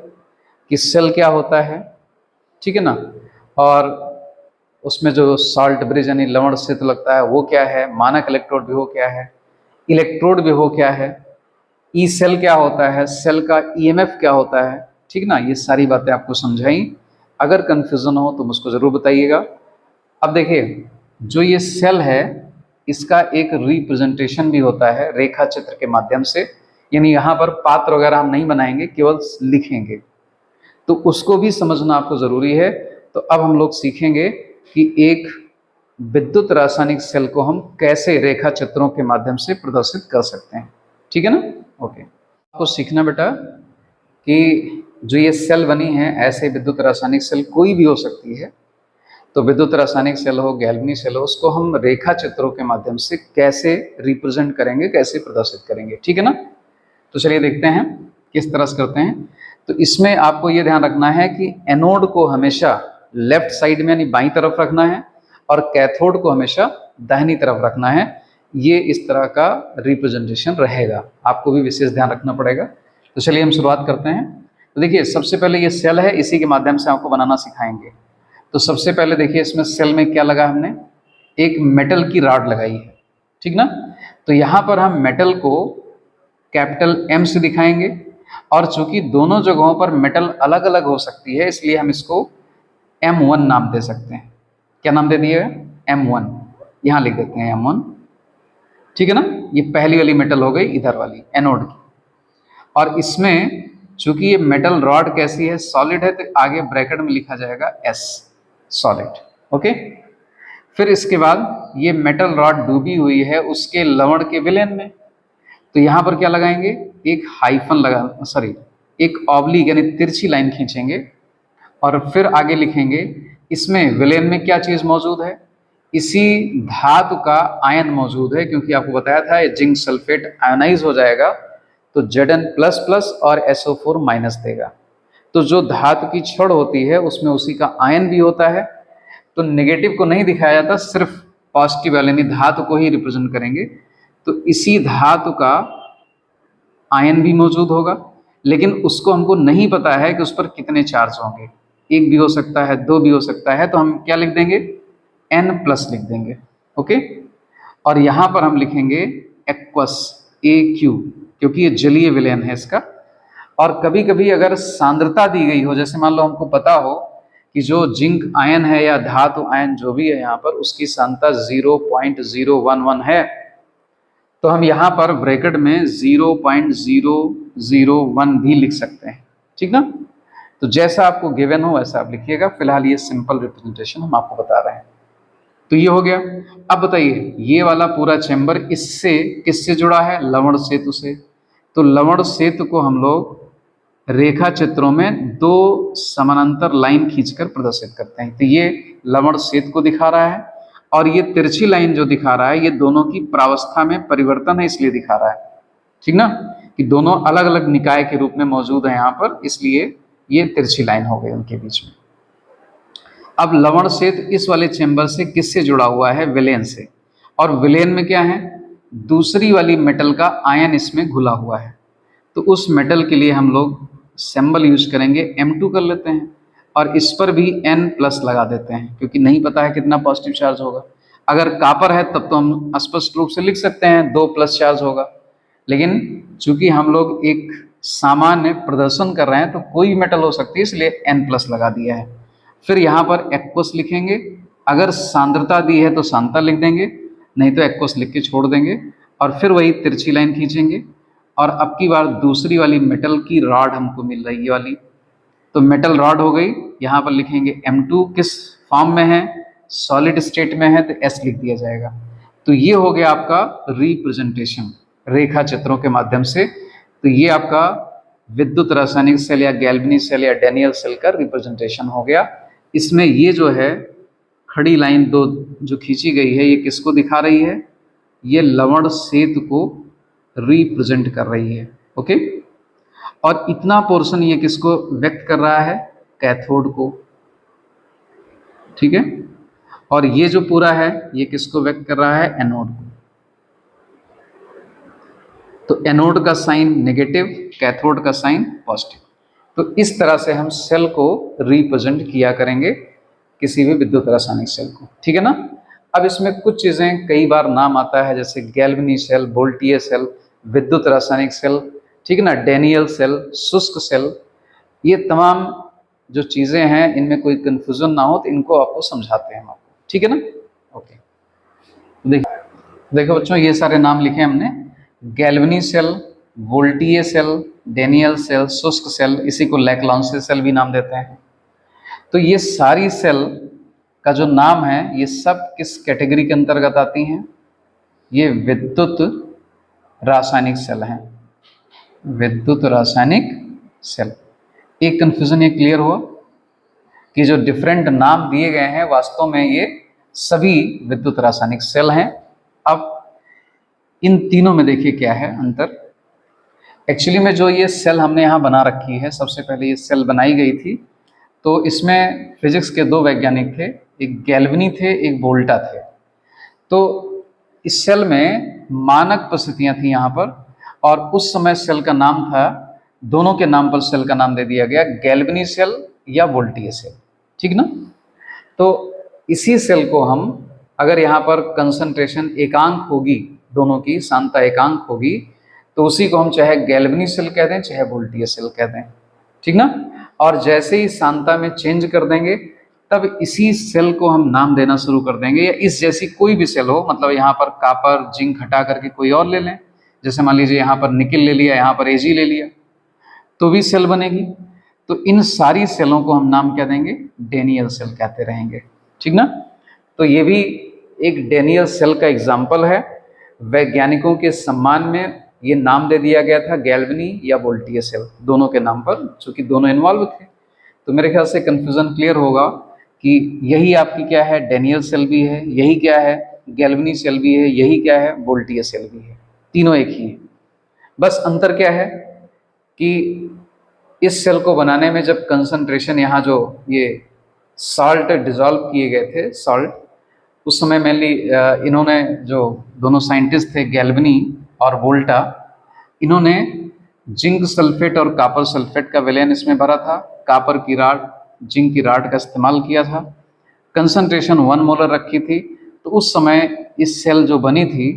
[SPEAKER 1] कि सेल क्या होता है, ठीक है ना, और उसमें जो साल्ट ब्रिज यानी लवण सेतु लगता है वो क्या है, मानक इलेक्ट्रोड विभव क्या है, इलेक्ट्रोड विभव क्या है, ई सेल क्या होता है, सेल का ईएमएफ क्या होता है, ठीक ना, ये सारी बातें आपको समझाई। अगर कन्फ्यूज़न हो तो मुझको ज़रूर बताइएगा। अब देखिए, जो ये सेल है इसका एक रिप्रेजेंटेशन भी होता है रेखा चित्र के माध्यम से, यानी यहाँ पर पात्र वगैरह हम नहीं बनाएंगे, केवल लिखेंगे, तो उसको भी समझना आपको ज़रूरी है। तो अब हम लोग सीखेंगे कि एक विद्युत रासायनिक सेल को हम कैसे रेखा चित्रों के माध्यम से प्रदर्शित कर सकते हैं, ठीक है ना। ओके, आपको सीखना बेटा कि जो ये सेल बनी है, ऐसे विद्युत रासायनिक सेल कोई भी हो सकती है, तो विद्युत रासायनिक सेल हो, गैल्वेनिक सेल हो, उसको हम रेखा चित्रों के माध्यम से कैसे रिप्रेजेंट करेंगे, कैसे प्रदर्शित करेंगे, ठीक है ना। तो चलिए देखते हैं किस तरह से करते हैं। तो इसमें आपको ये ध्यान रखना है कि एनोड को हमेशा लेफ्ट साइड में यानी बाईं तरफ रखना है और कैथोड को हमेशा दाहिनी तरफ रखना है। ये इस तरह का रिप्रेजेंटेशन रहेगा, आपको भी विशेष ध्यान रखना पड़ेगा। तो चलिए हम शुरुआत करते हैं। तो देखिए, सबसे पहले ये सेल है, इसी के माध्यम से आपको बनाना सिखाएंगे। तो सबसे पहले देखिए, इसमें सेल में क्या लगा, हमने एक मेटल की रॉड लगाई है, ठीक ना। तो यहाँ पर हम मेटल को कैपिटल एम से दिखाएंगे, और चूंकि दोनों जगहों पर मेटल अलग अलग हो सकती है, इसलिए हम इसको M1 नाम दे सकते हैं। क्या नाम दे दिए, M1, यहाँ लिख देते हैं M1, ठीक है ना। ये पहली वाली मेटल हो गई, इधर वाली एनोड की। और इसमें चूंकि ये मेटल रॉड कैसी है, सॉलिड है, तो आगे ब्रैकेट में लिखा जाएगा S, सॉलिड। ओके, फिर इसके बाद ये मेटल रॉड डूबी हुई है उसके लवण के विलयन में, तो यहाँ पर क्या लगाएंगे, एक हाइफन लगा, सॉरी एक ऑब्लिक यानी तिरछी लाइन खींचेंगे, और फिर आगे लिखेंगे इसमें विलयन में क्या चीज़ मौजूद है, इसी धातु का आयन मौजूद है, क्योंकि आपको बताया था जिंक सल्फेट आयोनाइज हो जाएगा तो Zn++ और SO4- देगा। तो जो धातु की छड़ होती है उसमें उसी का आयन भी होता है, तो नेगेटिव को नहीं दिखाया जाता, सिर्फ पॉजिटिव यानी धातु को ही रिप्रेजेंट करेंगे। तो इसी धातु का आयन भी मौजूद होगा, लेकिन उसको हमको नहीं पता है कि उस पर कितने चार्ज होंगे, एक भी हो सकता है, दो भी हो सकता है, तो हम क्या लिख देंगे, N+ लिख देंगे। ओके, और यहाँ पर हम लिखेंगे एक्वस, AQ, क्योंकि ये जलीय विलयन है इसका। और कभी कभी अगर सांद्रता दी गई हो, जैसे मान लो हमको पता हो कि जो जिंक आयन है या धातु आयन जो भी है यहाँ पर, उसकी सांद्रता 0.011 है, तो हम यहाँ पर ब्रैकेट में 0.001 भी लिख सकते हैं, ठीक ना। तो जैसा आपको गिवन हो वैसा आप लिखिएगा, फिलहाल ये सिंपल रिप्रेजेंटेशन हम आपको बता रहे हैं। तो ये हो गया। अब बताइए, ये वाला पूरा चैम्बर इससे किससे जुड़ा है, लवण सेतु से। तो लवण सेतु को हम लोग रेखा चित्रों में दो समानांतर लाइन खींचकर प्रदर्शित करते हैं। तो ये लवण सेतु को दिखा रहा है, और ये तिरछी लाइन जो दिखा रहा है, ये दोनों की प्रावस्था में परिवर्तन है, इसलिए दिखा रहा है, ठीक ना, कि दोनों अलग अलग निकाय के रूप में मौजूद है यहाँ पर, इसलिए ये तिरछी लाइन हो गई उनके बीच में। अब लवण सेतु इस वाले चेंबर से किससे जुड़ा हुआ है, विलयन से, और विलयन में क्या है, दूसरी वाली मेटल का आयन इसमें घुला हुआ है। तो उस मेटल के लिए हम लोग सिंबल यूज करेंगे, M2 कर लेते हैं, और इस पर भी N+ लगा देते हैं, क्योंकि नहीं पता है कितना पॉजिटिव चार्ज होगा। अगर कापर है तब तो हम स्पष्ट रूप से लिख सकते हैं 2+ चार्ज होगा, लेकिन चूंकि हम लोग एक सामान्य प्रदर्शन कर रहे हैं तो कोई मेटल हो सकती है, इसलिए N+ लगा दिया है। फिर यहाँ पर एक्वस लिखेंगे, अगर सांद्रता दी है तो सांद्रता लिख देंगे, नहीं तो एक्वस लिख के छोड़ देंगे, और फिर वही तिरछी लाइन खींचेंगे और अब की बार दूसरी वाली मेटल की रॉड हमको मिल रही है ये वाली, तो मेटल रॉड हो गई। यहाँ पर लिखेंगे M2 किस फॉर्म में है, सॉलिड स्टेट में है, तो S लिख दिया जाएगा। तो ये हो गया आपका रिप्रेजेंटेशन रेखा चित्रों के माध्यम से। तो ये आपका विद्युत रासायनिक सेल या गैल्वेनी सेल या डैनियल सेल का रिप्रेजेंटेशन हो गया। इसमें ये जो है खड़ी लाइन दो जो खींची गई है, ये किसको दिखा रही है, ये लवण सेतु को रिप्रेजेंट कर रही है। ओके, और इतना पोर्शन ये किसको व्यक्त कर रहा है, कैथोड को। ठीक है, और ये जो पूरा है ये किसको व्यक्त कर रहा है, एनोड को। तो एनोड का साइन नेगेटिव, कैथोड का साइन पॉजिटिव। तो इस तरह से हम सेल को रिप्रेजेंट किया करेंगे, किसी भी विद्युत रासायनिक सेल को। ठीक है ना। अब इसमें कुछ चीजें कई बार नाम आता है, जैसे गैल्वेनी सेल, वोल्टीय सेल, विद्युत रासायनिक सेल, ठीक है ना, डैनियल सेल, शुष्क सेल, ये तमाम जो चीजें हैं इनमें कोई कंफ्यूजन ना हो तो इनको आपको समझाते हैं हम आपको। ठीक है ना। ओके, देखो बच्चों, ये सारे नाम लिखे हमने, Galvani cell, voltaic cell, Daniell cell, शुष्क सेल, इसी को लैक्लांसे सेल भी नाम देते हैं। तो ये सारी सेल का जो नाम है ये सब किस कैटेगरी के अंतर्गत आती हैं, ये विद्युत रासायनिक सेल हैं, विद्युत रासायनिक सेल। एक कंफ्यूजन ये क्लियर हुआ कि जो डिफरेंट नाम दिए गए हैं वास्तव में ये सभी विद्युत रासायनिक सेल हैं। अब इन तीनों में देखिए क्या है अंतर। एक्चुअली में जो ये सेल हमने यहाँ बना रखी है, सबसे पहले ये सेल बनाई गई थी तो इसमें फिजिक्स के दो वैज्ञानिक थे, एक गैल्वेनी थे, एक वोल्टा थे। तो इस सेल में मानक परिस्थितियां थी यहाँ पर, और उस समय सेल का नाम था, दोनों के नाम पर सेल का नाम दे दिया गया, गैल्वेनी सेल या वोल्टीय सेल। ठीक ना। तो इसी सेल को हम, अगर यहाँ पर कंसंट्रेशन एकांक होगी, दोनों की सांद्रता एकांक होगी, तो उसी को हम चाहे गैल्वेनी सेल कह दें चाहे वोल्टीय सेल कह दें। ठीक ना। और जैसे ही सांद्रता में चेंज कर देंगे तब इसी सेल को हम नाम देना शुरू कर देंगे, या इस जैसी कोई भी सेल हो, मतलब यहाँ पर कॉपर जिंक हटा करके कोई और ले लें, जैसे मान लीजिए यहाँ पर निकिल ले लिया, यहाँ पर एजी ले लिया, तो भी सेल बनेगी। तो इन सारी सेलों को हम नाम क्या देंगे, डैनियल सेल कहते रहेंगे। ठीक ना। तो ये भी एक डैनियल सेल का एग्जाम्पल है। वैज्ञानिकों के सम्मान में ये नाम दे दिया गया था, गैल्वेनी या वोल्टीय सेल, दोनों के नाम पर, चूंकि दोनों इन्वॉल्व थे। तो मेरे ख्याल से कंफ्यूजन क्लियर होगा कि यही आपकी क्या है, डैनियल सेल भी है, यही क्या है, गैल्वेनी सेल भी है, यही क्या है, वोल्टीय सेल भी है, तीनों एक ही है। बस अंतर क्या है कि इस सेल को बनाने में जब कंसंट्रेशन, यहाँ जो ये साल्ट डिजॉल्व किए गए थे, साल्ट, उस समय मेनली इन्होंने, जो दोनों साइंटिस्ट थे गैल्वेनी और वोल्टा, इन्होंने जिंक सल्फेट और कॉपर सल्फेट का विलयन इसमें भरा था, कॉपर की राड, जिंक की राड का इस्तेमाल किया था, कंसंट्रेशन 1 मोलर रखी थी। तो उस समय इस सेल जो बनी थी,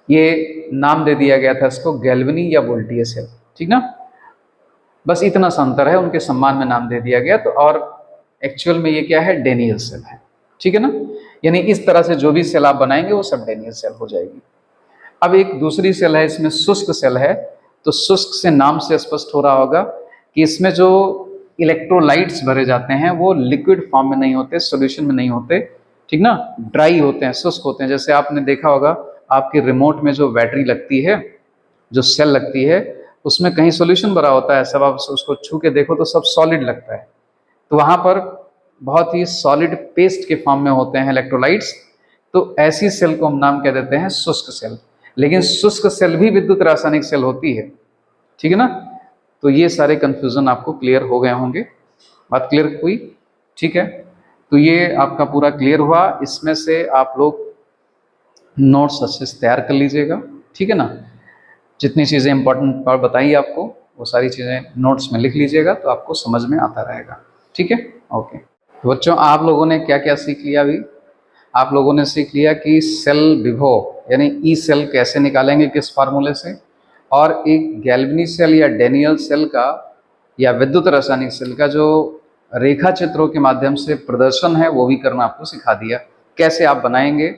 [SPEAKER 1] ये नाम दे दिया गया था इसको गैल्वेनी या वोल्टीय सेल। ठीक ना। बस इतना सा अंतर है, उनके सम्मान में नाम दे दिया गया। तो और एक्चुअल में ये क्या है, डैनियल सेल है। ठीक है ना। यानी इस तरह से जो भी सेल आप बनाएंगे वो सब डैनियल सेल हो जाएगी। अब एक दूसरी सेल है, इसमें शुष्क सेल है। तो शुष्क से नाम से स्पष्ट हो रहा होगा कि इसमें जो इलेक्ट्रोलाइट्स भरे जाते हैं वो लिक्विड फॉर्म में नहीं होते, सॉल्यूशन में नहीं होते। ठीक ना, ड्राई होते हैं, शुष्क होते हैं। जैसे आपने देखा होगा आपके रिमोट में जो बैटरी लगती है, जो सेल लगती है, उसमें कहीं सॉल्यूशन भरा होता है, सब आप उसको छू के देखो तो सब सॉलिड लगता है। तो वहाँ पर बहुत ही सॉलिड पेस्ट के फॉर्म में होते हैं इलेक्ट्रोलाइट्स। तो ऐसी सेल को हम नाम कह देते हैं शुष्क सेल। लेकिन शुष्क सेल भी विद्युत रासायनिक सेल होती है। ठीक है ना। तो ये सारे कंफ्यूजन आपको क्लियर हो गए होंगे, बात क्लियर हुई। ठीक है, तो ये आपका पूरा क्लियर हुआ। इसमें से आप लोग नोट्स अच्छे से तैयार कर लीजिएगा। ठीक है ना। जितनी चीज़ें इंपॉर्टेंट और बताइए आपको, वो सारी चीज़ें नोट्स में लिख लीजिएगा तो आपको समझ में आता रहेगा। ठीक है, ओके। तो बच्चों, आप लोगों ने क्या क्या सीख लिया अभी? आप लोगों ने सीख लिया कि सेल विभव यानी ई सेल कैसे निकालेंगे, किस फार्मूले से, और एक गैल्वेनी सेल या डैनियल सेल का या विद्युत रासायनिक सेल का जो रेखा चित्रों के माध्यम से प्रदर्शन है वो भी करना आपको सिखा दिया, कैसे आप बनाएंगे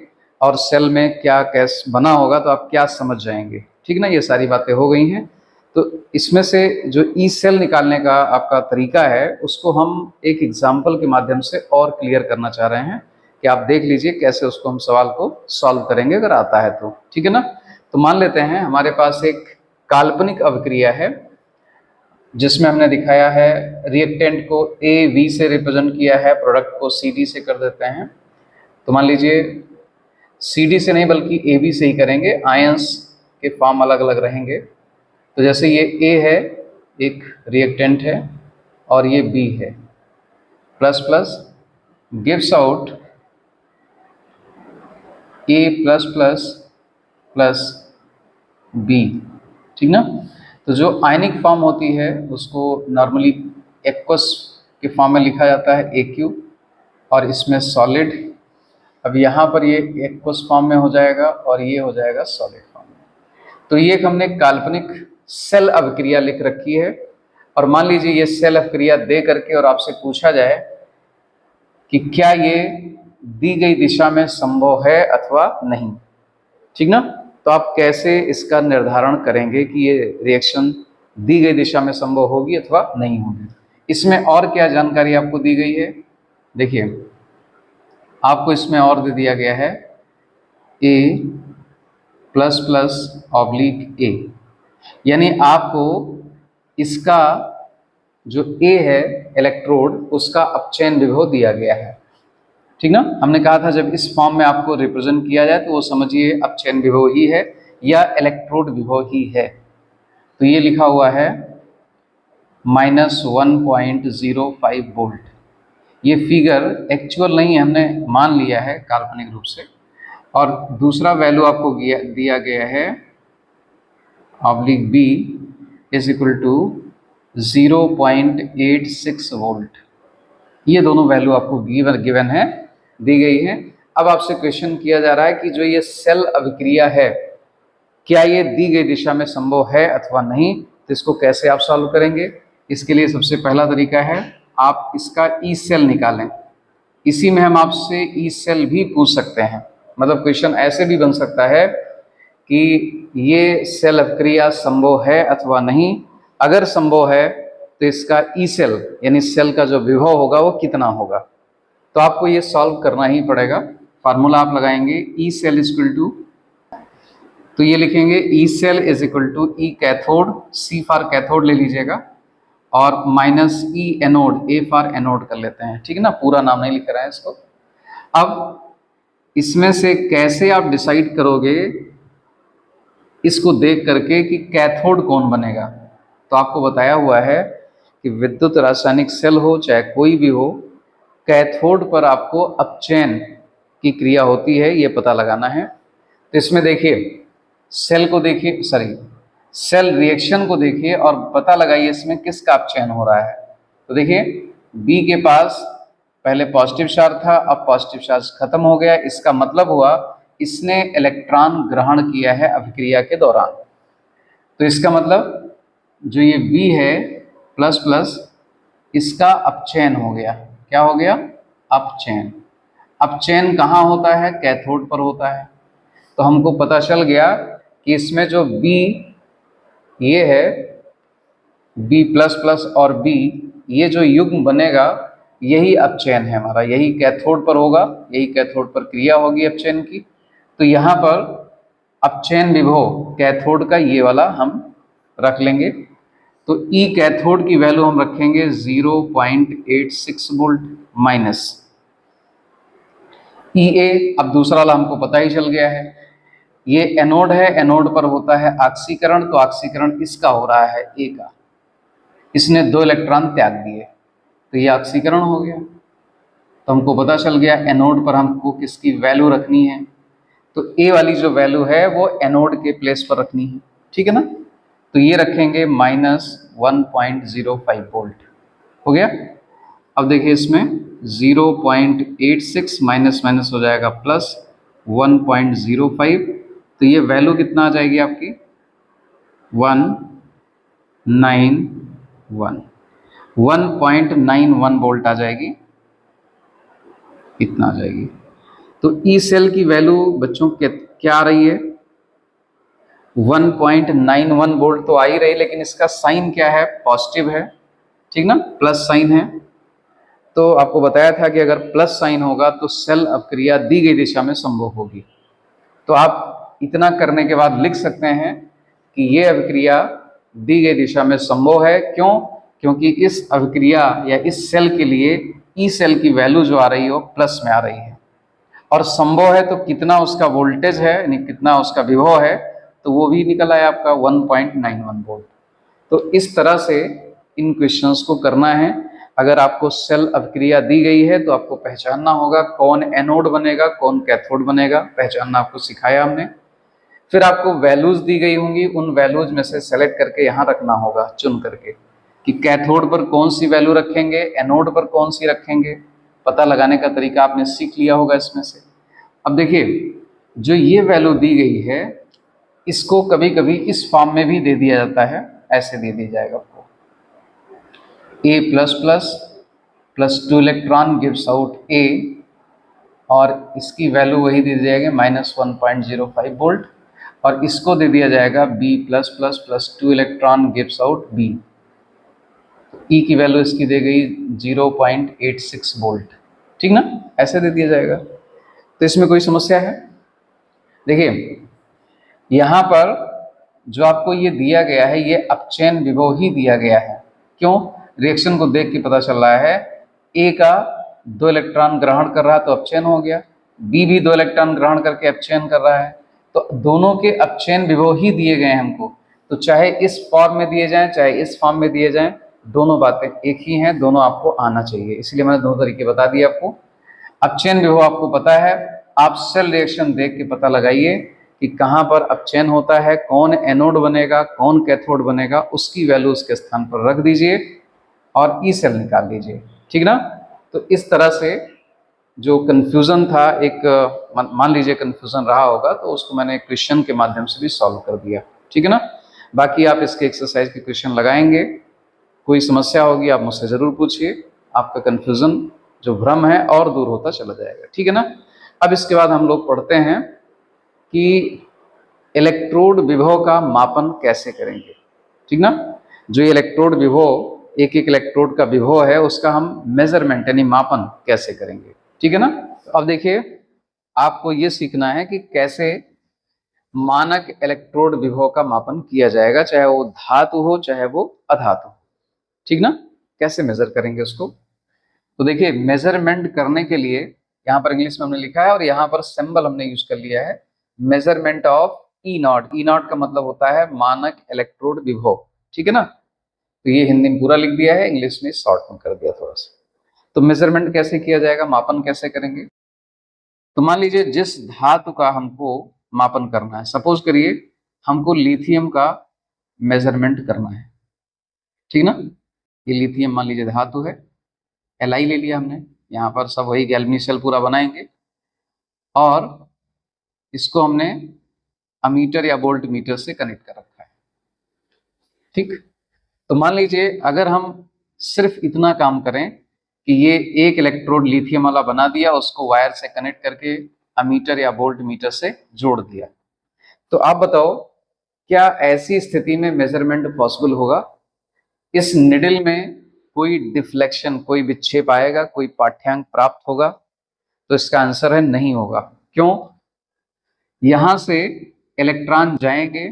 [SPEAKER 1] और सेल में क्या कैसे बना होगा तो आप क्या समझ जाएंगे, ठीक ना। ये सारी बातें हो गई हैं। तो इसमें से जो ई सेल निकालने का आपका तरीका है उसको हम एक एग्जाम्पल के माध्यम से और क्लियर करना चाह रहे हैं कि आप देख लीजिए कैसे उसको हम सवाल को सॉल्व करेंगे अगर आता है तो, ठीक है ना। तो मान लेते हैं हमारे पास एक काल्पनिक अभिक्रिया है जिसमें हमने दिखाया है रिएक्टेंट को ए वी से रिप्रेजेंट किया है, प्रोडक्ट को सी डी से कर देते हैं। तो मान लीजिए सी डी से नहीं बल्कि ए बी से ही करेंगे, आयंस के फॉर्म अलग अलग रहेंगे। तो जैसे ये ए है, एक रिएक्टेंट है, और ये बी है, प्लस प्लस गिव्स आउट ए प्लस प्लस प्लस बी, ठीक ना। तो जो आयनिक फॉर्म होती है उसको नॉर्मली एक्वस के फॉर्म में लिखा जाता है ए क्यू, और इसमें सॉलिड। अब यहाँ पर ये एक्वस फॉर्म में हो जाएगा और ये हो जाएगा सॉलिड फॉर्म में। तो ये हमने काल्पनिक सेल अभिक्रिया लिख रखी है। और मान लीजिए ये सेल अभिक्रिया दे करके और आपसे पूछा जाए कि क्या ये दी गई दिशा में संभव है अथवा नहीं, ठीक ना। तो आप कैसे इसका निर्धारण करेंगे कि ये रिएक्शन दी गई दिशा में संभव होगी अथवा नहीं होगी। इसमें और क्या जानकारी आपको दी गई है, देखिए आपको इसमें और दे दिया गया है ए प्लस प्लस ऑब्लिक ए, यानी आपको इसका जो ए है इलेक्ट्रोड उसका अपचयन विभव दिया गया है, ठीक ना। हमने कहा था जब इस फॉर्म में आपको रिप्रेजेंट किया जाए तो वो समझिए अपचयन विभव ही है या इलेक्ट्रोड विभव ही है। तो ये लिखा हुआ है -1.05 वोल्ट। ये फिगर एक्चुअल नहीं है, हमने मान लिया है काल्पनिक रूप से। और दूसरा वैल्यू आपको दिया गया है oblique B is equal to 0.86 volt. ये दोनों वैल्यू आपको गिवन है, दी गई है। अब आपसे क्वेश्चन किया जा रहा है कि जो ये सेल अभिक्रिया है क्या ये दी गई दिशा में संभव है अथवा नहीं। तो इसको कैसे आप सॉल्व करेंगे, इसके लिए सबसे पहला तरीका है आप इसका ई सेल निकालें। इसी में हम आपसे ई सेल भी पूछ सकते हैं, मतलब क्वेश्चन ऐसे भी बन सकता है कि ये सेल अभिक्रिया संभव है अथवा नहीं। अगर संभव है तो इसका ई सेल यानी सेल का जो विभव होगा वो कितना होगा। तो आपको ये सॉल्व करना ही पड़ेगा। फार्मूला आप लगाएंगे E cell is equal to, तो ये लिखेंगे E cell is equal to E cathode, C for cathode ले लीजिएगा, और minus E anode, A for anode कर लेते हैं, ठीक है ना। पूरा नाम नहीं लिख रहा है इसको। अब इसमें से कैसे आप डिसाइड करोगे इसको देख करके कि कैथोड कौन बनेगा। तो आपको बताया हुआ है कि विद्युत रासायनिक सेल हो चाहे कोई भी हो, कैथोड पर आपको अपचयन की क्रिया होती है, ये पता लगाना है। तो इसमें देखिए सेल को देखिए, सॉरी सेल रिएक्शन को देखिए और पता लगाइए इसमें किसका अपचयन हो रहा है। तो देखिए बी के पास पहले पॉजिटिव चार्ज था, अब पॉजिटिव चार्ज खत्म हो गया। इसका मतलब हुआ इसने इलेक्ट्रॉन ग्रहण किया है अभिक्रिया के दौरान। तो इसका मतलब जो ये बी है प्लस प्लस, इसका अपचयन हो गया। क्या हो गया, अपचयन। अपचयन कहाँ होता है, कैथोड पर होता है। तो हमको पता चल गया कि इसमें जो बी ये है, बी प्लस प्लस और बी, ये जो युग्म बनेगा यही अपचयन है हमारा, यही कैथोड पर होगा, यही कैथोड पर क्रिया होगी अपचयन की। तो यहाँ पर अपचयन विभव कैथोड का ये वाला हम रख लेंगे। तो ई कैथोड की वैल्यू हम रखेंगे 0.86 वोल्ट माइनस ई ए। अब दूसरा वाला हमको पता ही चल गया है, ये एनोड है, एनोड पर होता है ऑक्सीकरण। तो ऑक्सीकरण किसका हो रहा है, ए का। इसने 2 इलेक्ट्रॉन त्याग दिए तो ये ऑक्सीकरण हो गया। तो हमको पता चल गया एनोड पर हमको किसकी वैल्यू रखनी है। तो ए वाली जो वैल्यू है वो एनोड के प्लेस पर रखनी है, ठीक है ना। तो ये रखेंगे -1.05 वोल्ट हो गया। अब देखिए इसमें 0.86 माइनस माइनस हो जाएगा प्लस 1.05। तो ये वैल्यू कितना आ जाएगी आपकी 191 वोल्ट आ जाएगी, इतना आ जाएगी। तो ई सेल की वैल्यू बच्चों क्या आ रही है, 1.91 वोल्ट तो आ ही रही, लेकिन इसका साइन क्या है, पॉजिटिव है, ठीक ना, प्लस साइन है। तो आपको बताया था कि अगर प्लस साइन होगा तो सेल अपक्रिया दी गई दिशा में संभव होगी। तो आप इतना करने के बाद लिख सकते हैं कि ये अभिक्रिया दी गई दिशा में संभव है। क्यों? क्योंकि इस अभिक्रिया या इस सेल के लिए ई सेल की वैल्यू जो आ रही है वो प्लस में आ रही है, और संभव है तो कितना उसका वोल्टेज है, यानी कितना उसका विभव है, तो वो भी निकल आया आपका 1.91 वोल्ट। तो इस तरह से इन क्वेश्चंस को करना है। अगर आपको सेल अभिक्रिया दी गई है तो आपको पहचानना होगा कौन एनोड बनेगा, कौन कैथोड बनेगा, पहचानना आपको सिखाया हमने। फिर आपको वैल्यूज दी गई होंगी, उन वैल्यूज में से सेलेक्ट करके यहाँ रखना होगा चुन करके कि कैथोड पर कौन सी वैल्यू रखेंगे, एनोड पर कौन सी रखेंगे। पता लगाने का तरीका आपने सीख लिया होगा इसमें से। अब देखिए, जो ये वैल्यू दी गई है इसको कभी कभी इस फॉर्म में भी दे दिया जाता है, ऐसे दे दिया जाएगा आपको, A plus 2 electron gives out A, और इसकी वैल्यू वही दे दी जाएगी -1.05 वोल्ट, और इसको दे दिया जाएगा B++ 2 electron gives out B। E की वैल्यू इसकी दे गई 0.86 वोल्ट, ठीक ना, ऐसे दे दिया जाएगा। तो इसमें कोई समस्या है? देखिए यहाँ पर जो आपको ये दिया गया है ये अपचयन विभव ही दिया गया है। क्यों? रिएक्शन को देख के पता चल रहा है ए का 2 इलेक्ट्रॉन ग्रहण कर रहा है तो अपचयन हो गया, बी भी 2 इलेक्ट्रॉन ग्रहण करके अपचयन कर रहा है, तो दोनों के अपचयन विभव ही दिए गए हैं हमको। तो चाहे इस फॉर्म में दिए जाएं चाहे इस फॉर्म में दिए जाएं, दोनों बातें एक ही हैं, दोनों आपको आना चाहिए। इसलिए मैंने दोनों तरीके बता दिए आपको। अपचयन विभव आपको पता है, आप सेल रिएक्शन देख के पता लगाइए कि कहाँ पर अपचयन होता है, कौन एनोड बनेगा, कौन कैथोड बनेगा, उसकी वैल्यू उसके स्थान पर रख दीजिए और ई सेल निकाल लीजिए, ठीक ना। तो इस तरह से जो कन्फ्यूज़न था, एक मान लीजिए कन्फ्यूज़न रहा होगा, तो उसको मैंने क्वेश्चन के माध्यम से भी सॉल्व कर दिया, ठीक है ना। बाकी आप इसके एक्सरसाइज के क्वेश्चन लगाएंगे, कोई समस्या होगी आप मुझसे ज़रूर पूछिए, आपका कन्फ्यूज़न जो भ्रम है और दूर होता चला जाएगा, ठीक है ना। अब इसके बाद हम लोग पढ़ते हैं कि इलेक्ट्रोड विभव का मापन कैसे करेंगे, ठीक ना। जो इलेक्ट्रोड विभव, एक एक इलेक्ट्रोड का विभव है, उसका हम मेजरमेंट यानी मापन कैसे करेंगे, ठीक है ना। तो अब देखिए, आपको ये सीखना है कि कैसे मानक इलेक्ट्रोड विभव का मापन किया जाएगा, चाहे वो धातु हो चाहे वो अधातु, ठीक ना। कैसे मेजर करेंगे उसको, तो देखिए मेजरमेंट करने के लिए यहाँ पर इंग्लिश में हमने लिखा है और यहाँ पर सिंबल हमने यूज कर लिया है, measurement of E not. E not का मतलब होता है मानक इलेक्ट्रोड विभव, ठीक है ना। तो ये हिंदी में पूरा लिख दिया है, इंग्लिश में शॉर्ट में कर दिया थोड़ा सा। तो मेजरमेंट कैसे किया जाएगा, मापन कैसे करेंगे। तो मान लीजिए जिस धातु का हमको मापन करना है, सपोज करिए हमको लिथियम का मेजरमेंट करना है, ठीक ना। ये लिथियम मान लीजिए धातु है, Li ले लिया हमने, यहाँ पर सब वही गैल्वेनिक सेल पूरा बनाएंगे और इसको हमने अमीटर या वोल्ट मीटर से कनेक्ट कर रखा है, ठीक। तो मान लीजिए अगर हम सिर्फ इतना काम करें कि ये एक इलेक्ट्रोड लिथियम वाला बना दिया, उसको वायर से कनेक्ट करके अमीटर या वोल्ट मीटर से जोड़ दिया, तो आप बताओ क्या ऐसी स्थिति में मेजरमेंट पॉसिबल होगा? इस निडल में कोई डिफ्लेक्शन, कोई विक्षेप आएगा, कोई पाठ्यांक प्राप्त होगा? तो इसका आंसर है नहीं होगा। क्यों? यहां से इलेक्ट्रॉन जाएंगे,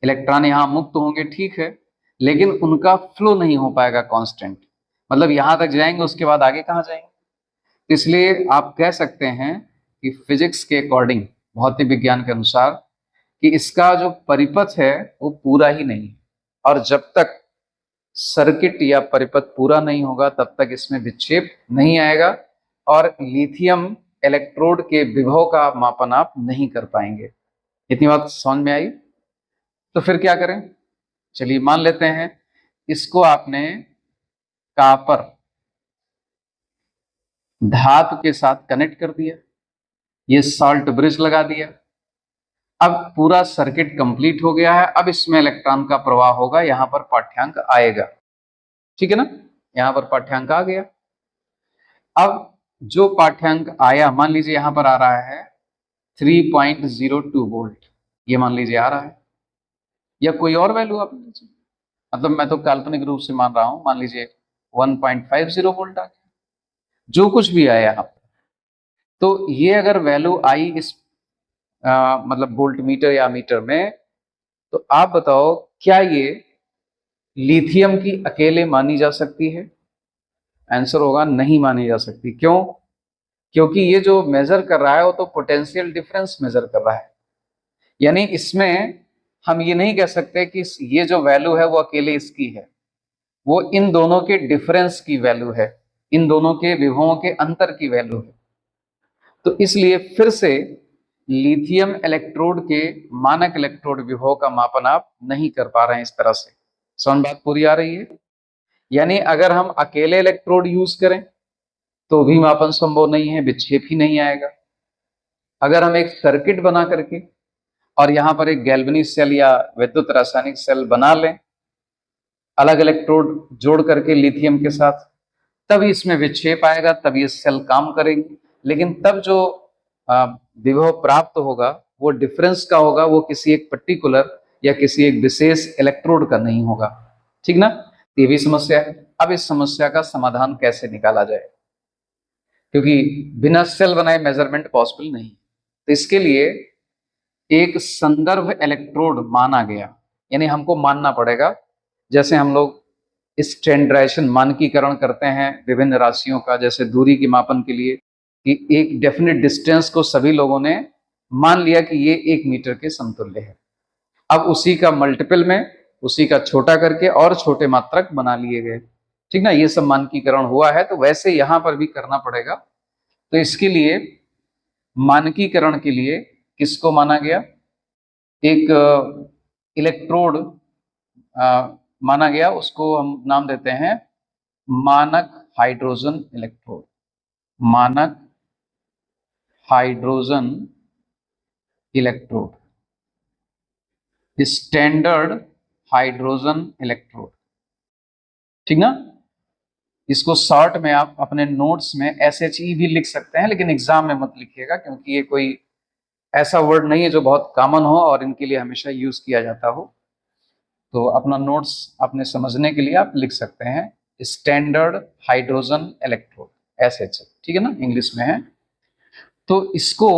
[SPEAKER 1] इलेक्ट्रॉन यहां मुक्त होंगे, ठीक है, लेकिन उनका फ्लो नहीं हो पाएगा कांस्टेंट, मतलब यहां तक जाएंगे उसके बाद आगे कहां जाएंगे। तो इसलिए आप कह सकते हैं कि फिजिक्स के अकॉर्डिंग, भौतिक विज्ञान के अनुसार, कि इसका जो परिपथ है वो पूरा ही नहीं है, और जब तक सर्किट या परिपथ पूरा नहीं होगा तब तक इसमें विक्षेप नहीं आएगा और लिथियम इलेक्ट्रोड के विभव का मापन आप नहीं कर पाएंगे। इतनी बात समझ में आई? तो फिर क्या करें, चलिए मान लेते हैं इसको आपने कॉपर धातु के साथ कनेक्ट कर दिया, ये सॉल्ट ब्रिज लगा दिया, अब पूरा सर्किट कंप्लीट हो गया है। अब इसमें इलेक्ट्रॉन का प्रवाह होगा, यहां पर पाठ्यांक आएगा, ठीक है ना, यहां पर पाठ्यांक आ गया। अब जो पाठ्यांक आया, मान लीजिए यहां पर आ रहा है 3.02 वोल्ट, ये मान लीजिए आ रहा है, या कोई और वैल्यू आप लीजिए, मतलब मैं तो काल्पनिक रूप से मान रहा हूं, मान लीजिए 1.50 वोल्ट आ गया, जो कुछ भी आया यहाँ पर। तो ये अगर वैल्यू आई इस मतलब वोल्ट मीटर या मीटर में, तो आप बताओ क्या ये लिथियम की अकेले मानी जा सकती है? आंसर होगा नहीं मानी जा सकती। क्यों? क्योंकि ये जो मेजर कर रहा है वो तो पोटेंशियल डिफरेंस मेजर कर रहा है, यानी इसमें हम ये नहीं कह सकते कि ये जो वैल्यू है वो अकेले इसकी है, वो इन दोनों के डिफरेंस की वैल्यू है, इन दोनों के विभवों के अंतर की वैल्यू है। तो इसलिए फिर से लिथियम इलेक्ट्रोड के मानक इलेक्ट्रोड विभव का मापन आप नहीं कर पा रहे हैं इस तरह से। समझ बात पूरी आ रही है? यानी अगर हम अकेले इलेक्ट्रोड यूज करें तो भी मापन संभव नहीं है, विक्षेप ही नहीं आएगा। अगर हम एक सर्किट बना करके और यहां पर एक गैल्वेनिक सेल या विद्युत रासायनिक सेल बना लें, अलग इलेक्ट्रोड जोड़ करके लिथियम के साथ, तब इसमें विक्षेप आएगा, तब ये सेल काम करेंगे। लेकिन तब जो विभव प्राप्त होगा वो डिफरेंस का होगा, वो किसी एक पर्टिकुलर या किसी एक विशेष इलेक्ट्रोड का नहीं होगा। ठीक ना? ये भी समस्या है। अब इस समस्या का समाधान कैसे निकाला जाए, क्योंकि बिना सेल बनाए मेजरमेंट पॉसिबल नहीं, तो इसके लिए एक संदर्भ इलेक्ट्रोड माना गया, यानी हमको मानना पड़ेगा, जैसे हम लोग स्टैंडर्डाइजेशन मानकीकरण करते हैं विभिन्न राशियों का, जैसे दूरी के मापन के लिए कि एक डेफिनेट डिस्टेंस को सभी लोगों ने मान लिया कि ये 1 मीटर के समतुल्य है। अब उसी का मल्टीपल में उसी का छोटा करके और छोटे मात्रक बना लिए गए। ठीक ना? ये सब मानकीकरण हुआ है, तो वैसे यहां पर भी करना पड़ेगा। तो इसके लिए मानकीकरण के लिए किसको माना गया? एक इलेक्ट्रोड माना गया, उसको हम नाम देते हैं मानक हाइड्रोजन इलेक्ट्रोड। मानक hydrogen electrode, standard hydrogen electrode. ठीक ना? इसको शॉर्ट में आप अपने नोट्स में SHE भी लिख सकते हैं, लेकिन एग्जाम में मत लिखिएगा, क्योंकि ये कोई ऐसा वर्ड नहीं है जो बहुत कॉमन हो और इनके लिए हमेशा यूज किया जाता हो। तो अपना नोट्स अपने समझने के लिए आप लिख सकते हैं स्टैंडर्ड हाइड्रोजन इलेक्ट्रोड, SH। ठीक है ना? इंग्लिश में है। तो इसको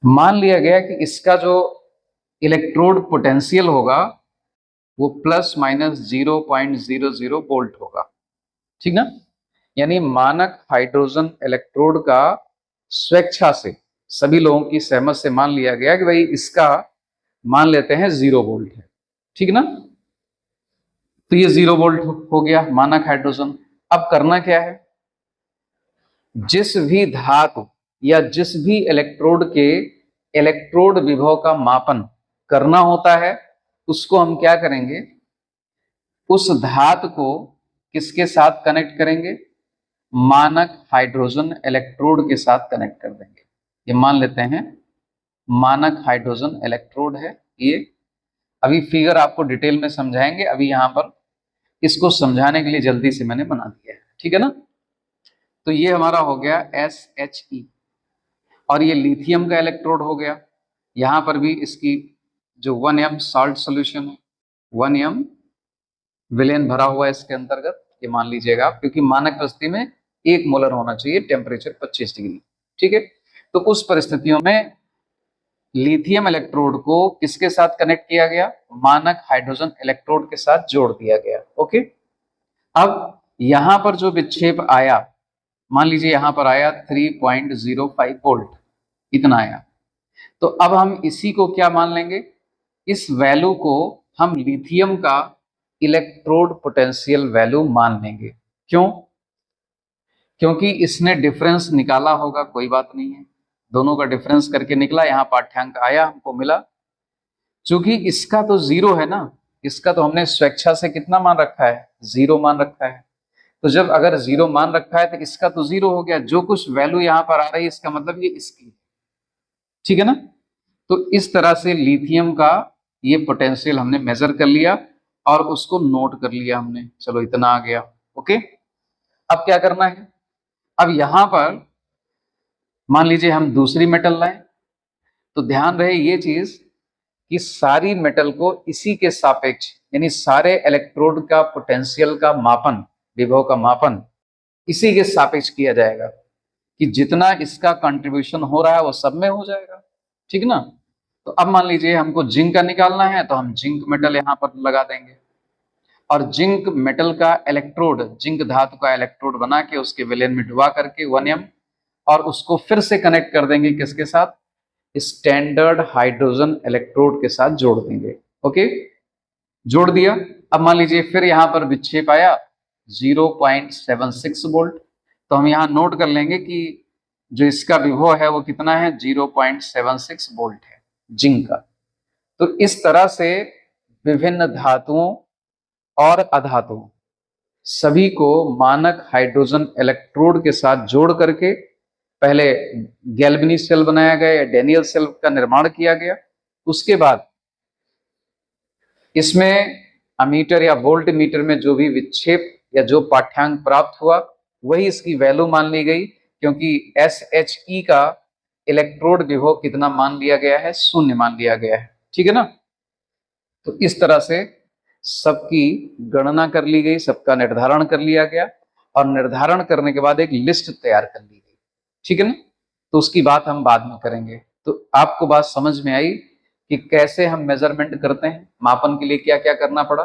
[SPEAKER 1] मान लिया गया कि इसका जो इलेक्ट्रोड पोटेंशियल होगा वो ±0.00 वोल्ट होगा। ठीक ना? यानी मानक हाइड्रोजन इलेक्ट्रोड का स्वेच्छा से सभी लोगों की सहमत से मान लिया गया कि भाई इसका मान लेते हैं 0 वोल्ट है। ठीक ना? तो ये 0 वोल्ट हो गया मानक हाइड्रोजन। अब करना क्या है? जिस भी धातु या जिस भी इलेक्ट्रोड के इलेक्ट्रोड विभव का मापन करना होता है, उसको हम क्या करेंगे? उस धातु को किसके साथ कनेक्ट करेंगे? मानक हाइड्रोजन इलेक्ट्रोड के साथ कनेक्ट कर देंगे। ये मान लेते हैं मानक हाइड्रोजन इलेक्ट्रोड है ये। अभी फिगर आपको डिटेल में समझाएंगे, अभी यहां पर इसको समझाने के लिए जल्दी से मैंने बना दिया है। ठीक है ना? तो ये हमारा हो गया SHE, और ये लिथियम का इलेक्ट्रोड हो गया। यहां पर भी इसकी जो 1m साल्ट सोल्यूशन है, 1m विलेन भरा हुआ है इसके अंतर्गत, ये मान लीजिएगा आप, क्योंकि मानक परिस्थिति में 1 मोलर होना चाहिए, टेम्परेचर 25 डिग्री। ठीक है? तो उस परिस्थितियों में लिथियम इलेक्ट्रोड को किसके साथ कनेक्ट किया गया? मानक हाइड्रोजन इलेक्ट्रोड के साथ जोड़ दिया गया। ओके? अब यहां पर जो विक्षेप आया, मान लीजिए यहां पर आया 3.05 वोल्ट, इतना आया। तो अब हम इसी को क्या मान लेंगे? इस वैल्यू को हम लिथियम का इलेक्ट्रोड पोटेंशियल वैल्यू मान लेंगे। क्यों? क्योंकि इसने डिफरेंस निकाला होगा, कोई बात नहीं है, दोनों का डिफरेंस करके निकला, यहां पाठ्यांक आया, हमको मिला। चूंकि इसका तो 0 है ना, इसका तो हमने स्वेच्छा से कितना मान रखा है? 0 मान रखा है। तो जब अगर 0 मान रखा है तो इसका तो 0 हो गया, जो कुछ वैल्यू यहां पर आ रही है इसका मतलब ये इसकी। ठीक है ना? तो इस तरह से लिथियम का ये पोटेंशियल हमने मेजर कर लिया और उसको नोट कर लिया हमने। चलो इतना आ गया। ओके? अब क्या करना है, अब यहां पर मान लीजिए हम दूसरी मेटल लाएं, तो ध्यान रहे ये चीज कि सारी मेटल को इसी के सापेक्ष, यानी सारे इलेक्ट्रोड का पोटेंशियल का मापन, विभव का मापन इसी के सापेक्ष किया जाएगा, कि जितना इसका कंट्रीब्यूशन हो रहा है वो सब में हो जाएगा, ठीक ना। तो अब मान लीजिए हमको जिंक का निकालना है, तो हम जिंक मेटल यहां पर लगा देंगे, और जिंक मेटल का इलेक्ट्रोड, जिंक धातु का इलेक्ट्रोड बना के उसके विलयन में डुबा करके 1m, और उसको फिर से कनेक्ट कर देंगे किसके साथ, स्टैंडर्ड हाइड्रोजन इलेक्ट्रोड के साथ जोड़ देंगे। ओके, जोड़ दिया। अब मान लीजिए फिर यहां पर विक्षेप आया 0.76 वोल्ट, तो हम यहां नोट कर लेंगे कि जो इसका विभव है वो कितना है, 0.76 वोल्ट है जिंक का। तो इस तरह से विभिन्न धातुओं और अधातुओं सभी को मानक हाइड्रोजन इलेक्ट्रोड के साथ जोड़ करके पहले गैल्वेनी सेल बनाया गया या डेनियल सेल का निर्माण किया गया। उसके बाद इसमें अमीटर या वोल्ट मीटर में जो भी विक्षेप या जो पाठ्यांक प्राप्त हुआ वही इसकी वैल्यू मान ली गई, क्योंकि SHE का इलेक्ट्रोड विभव कितना मान लिया गया है, 0 मान लिया गया है, ठीक है ना। तो इस तरह से सबकी गणना कर ली गई, सबका निर्धारण कर लिया गया, और निर्धारण करने के बाद एक लिस्ट तैयार कर ली गई, ठीक है ना। तो उसकी बात हम बाद में करेंगे। तो आपको बात समझ में आई कि कैसे हम मेजरमेंट करते हैं, मापन के लिए क्या क्या करना पड़ा।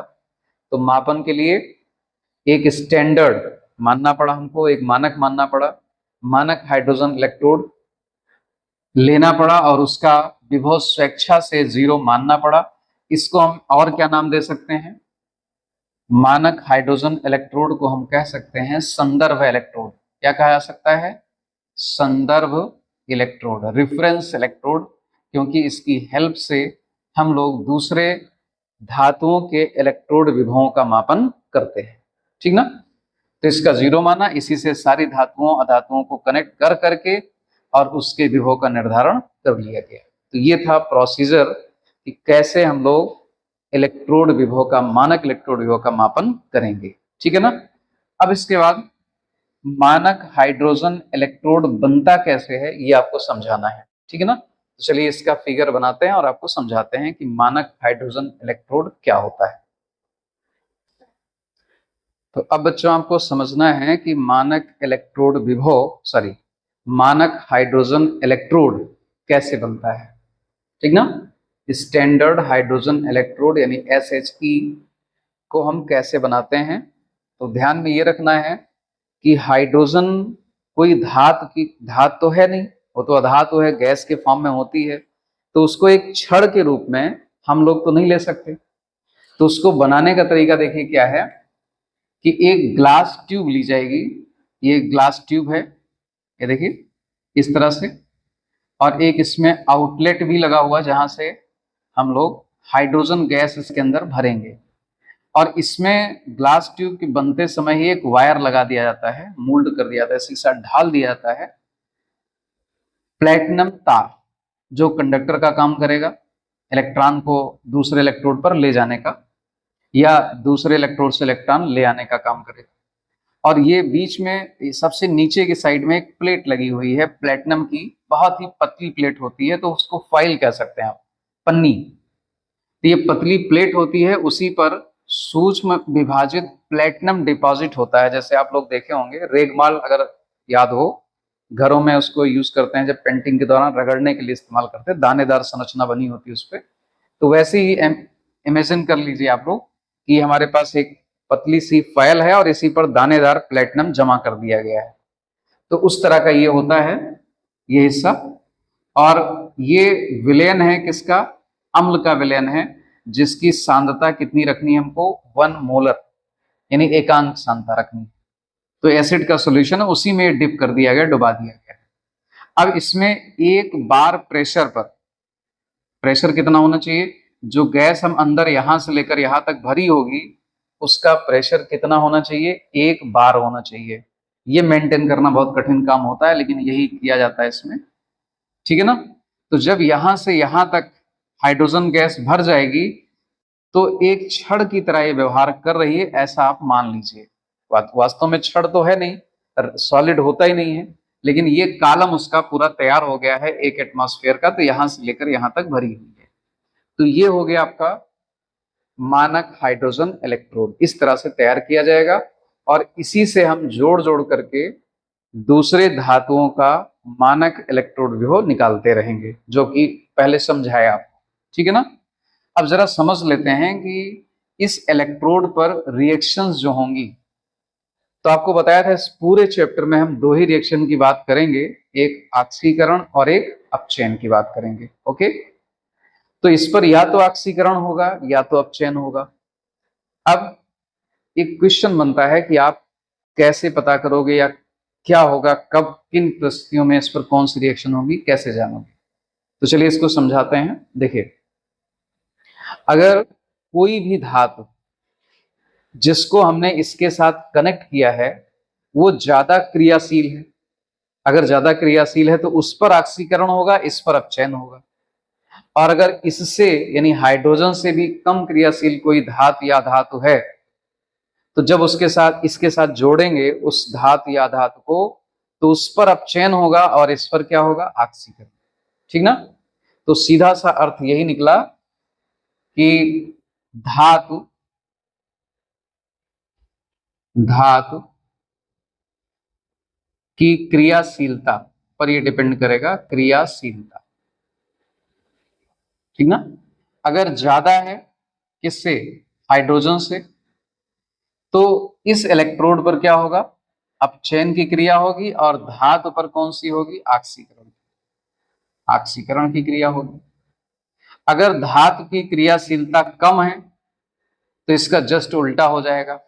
[SPEAKER 1] तो मापन के लिए एक स्टैंडर्ड मानना पड़ा हमको, एक मानक मानना पड़ा, मानक हाइड्रोजन इलेक्ट्रोड लेना पड़ा, और उसका विभव स्वेच्छा से 0 मानना पड़ा। इसको हम और क्या नाम दे सकते हैं, मानक हाइड्रोजन इलेक्ट्रोड को हम कह सकते हैं संदर्भ इलेक्ट्रोड। क्या कहा जा सकता है, संदर्भ इलेक्ट्रोड, रेफरेंस इलेक्ट्रोड, क्योंकि इसकी हेल्प से हम लोग दूसरे धातुओं के इलेक्ट्रोड विभवों का मापन करते हैं, ठीक ना। तो इसका 0 माना, इसी से सारी धातुओं अधातुओं को कनेक्ट कर करके और उसके विभव का निर्धारण कर लिया गया। तो ये था प्रोसीजर कि कैसे हम लोग इलेक्ट्रोड विभव का, मानक इलेक्ट्रोड विभव का मापन करेंगे, ठीक है ना। अब इसके बाद मानक हाइड्रोजन इलेक्ट्रोड बनता कैसे है ये आपको समझाना है, ठीक है ना। तो चलिए इसका फिगर बनाते हैं और आपको समझाते हैं कि मानक हाइड्रोजन इलेक्ट्रोड क्या होता है। तो अब बच्चों आपको समझना है कि मानक इलेक्ट्रोड विभव, मानक हाइड्रोजन इलेक्ट्रोड कैसे बनता है, ठीक ना। स्टैंडर्ड हाइड्रोजन इलेक्ट्रोड यानी SHE को हम कैसे बनाते हैं। तो ध्यान में ये रखना है कि हाइड्रोजन कोई धातु तो है नहीं, वो तो अधातु है, गैस के फॉर्म में होती है, तो उसको एक छड़ के रूप में हम लोग तो नहीं ले सकते। तो उसको बनाने का तरीका देखिए क्या है, कि एक ग्लास ट्यूब ली जाएगी, ये ग्लास ट्यूब है, ये देखिए इस तरह से, और एक इसमें आउटलेट भी लगा हुआ जहां से हम लोग हाइड्रोजन गैस इसके अंदर भरेंगे। और इसमें ग्लास ट्यूब के बनते समय ही एक वायर लगा दिया जाता है, मोल्ड कर दिया जाता है, शीशा ढाल दिया जाता है, प्लेटिनम तार, जो कंडक्टर का काम करेगा, इलेक्ट्रॉन को दूसरे इलेक्ट्रोड पर ले जाने का या दूसरे इलेक्ट्रोड से इलेक्ट्रॉन ले आने का काम करेगा। और ये बीच में सबसे नीचे की साइड में एक प्लेट लगी हुई है प्लेटिनम की, बहुत ही पतली प्लेट होती है, तो उसको फॉइल कह सकते हैं आप, पन्नी। तो ये पतली प्लेट होती है, उसी पर सूक्ष्म विभाजित प्लेटिनम डिपॉजिट होता है। जैसे आप लोग देखे होंगे रेगमाल, अगर याद हो, घरों में उसको यूज करते हैं जब पेंटिंग के दौरान रगड़ने के लिए इस्तेमाल करते हैं, दानेदार संरचना बनी होती है उस पर। तो वैसे ही इमेजिन कर लीजिए आप लोग कि हमारे पास एक पतली सी फाइल है और इसी पर दानेदार प्लेटिनम जमा कर दिया गया है। तो उस तरह का ये होता है ये हिस्सा, और ये विलयन है किसका, अम्ल का विलयन है, जिसकी सांद्रता कितनी रखनी है हमको, 1 मोलर, यानी एकांक सांद्रता रखनी। तो एसिड का सॉल्यूशन है, उसी में डिप कर दिया गया, डुबा दिया गया। अब इसमें एक बार प्रेशर पर, प्रेशर कितना होना चाहिए, जो गैस हम अंदर यहां से लेकर यहां तक भरी होगी उसका प्रेशर कितना होना चाहिए, 1 बार होना चाहिए। ये मेंटेन करना बहुत कठिन काम होता है, लेकिन यही किया जाता है इसमें, ठीक है ना। तो जब यहां से यहां तक हाइड्रोजन गैस भर जाएगी तो एक छड़ की तरह ये व्यवहार कर रही है, ऐसा आप मान लीजिए। वास्तव में छड़ तो है नहीं, सॉलिड होता ही नहीं है, लेकिन ये कॉलम उसका पूरा तैयार हो गया है एक एटमॉस्फेयर का, तो यहां से लेकर यहां तक भरी हुई है। तो ये हो गया आपका मानक हाइड्रोजन इलेक्ट्रोड। इस तरह से तैयार किया जाएगा और इसी से हम जोड़ जोड़ करके दूसरे धातुओं का मानक इलेक्ट्रोड व्यूह निकालते रहेंगे, जो कि पहले समझाया आपको, ठीक है ना। अब जरा समझ लेते हैं कि इस इलेक्ट्रोड पर रिएक्शंस जो होंगी, तो आपको बताया था इस पूरे चैप्टर में हम दो ही रिएक्शन की बात करेंगे, एक ऑक्सीकरण और एक अपचयन की बात करेंगे। ओके, तो इस पर या तो ऑक्सीकरण होगा या तो अपचयन होगा। अब एक क्वेश्चन बनता है कि आप कैसे पता करोगे या क्या होगा, कब किन परिस्थितियों में इस पर कौन सी रिएक्शन होगी, कैसे जानोगे। तो चलिए इसको समझाते हैं। देखिए, अगर कोई भी धातु जिसको हमने इसके साथ कनेक्ट किया है वो ज्यादा क्रियाशील है, अगर ज्यादा क्रियाशील है तो उस पर ऑक्सीकरण होगा, इस पर अपचयन होगा। और अगर इससे यानी हाइड्रोजन से भी कम क्रियाशील कोई धातु या धातु है, तो जब उसके साथ इसके साथ जोड़ेंगे उस धातु या धातु को, तो उस पर अपचयन होगा और इस पर क्या होगा, ऑक्सीकरण। ठीक ना। तो सीधा सा अर्थ यही निकला कि धातु धातु की क्रियाशीलता पर ये डिपेंड करेगा, क्रियाशीलता। ठीक ना। अगर ज्यादा है किससे, हाइड्रोजन से, तो इस इलेक्ट्रोड पर क्या होगा, अपचयन की क्रिया होगी और धातु पर कौन सी होगी, ऑक्सीकरण, ऑक्सीकरण की क्रिया होगी। अगर धातु की क्रियाशीलता कम है तो इसका जस्ट उल्टा हो जाएगा।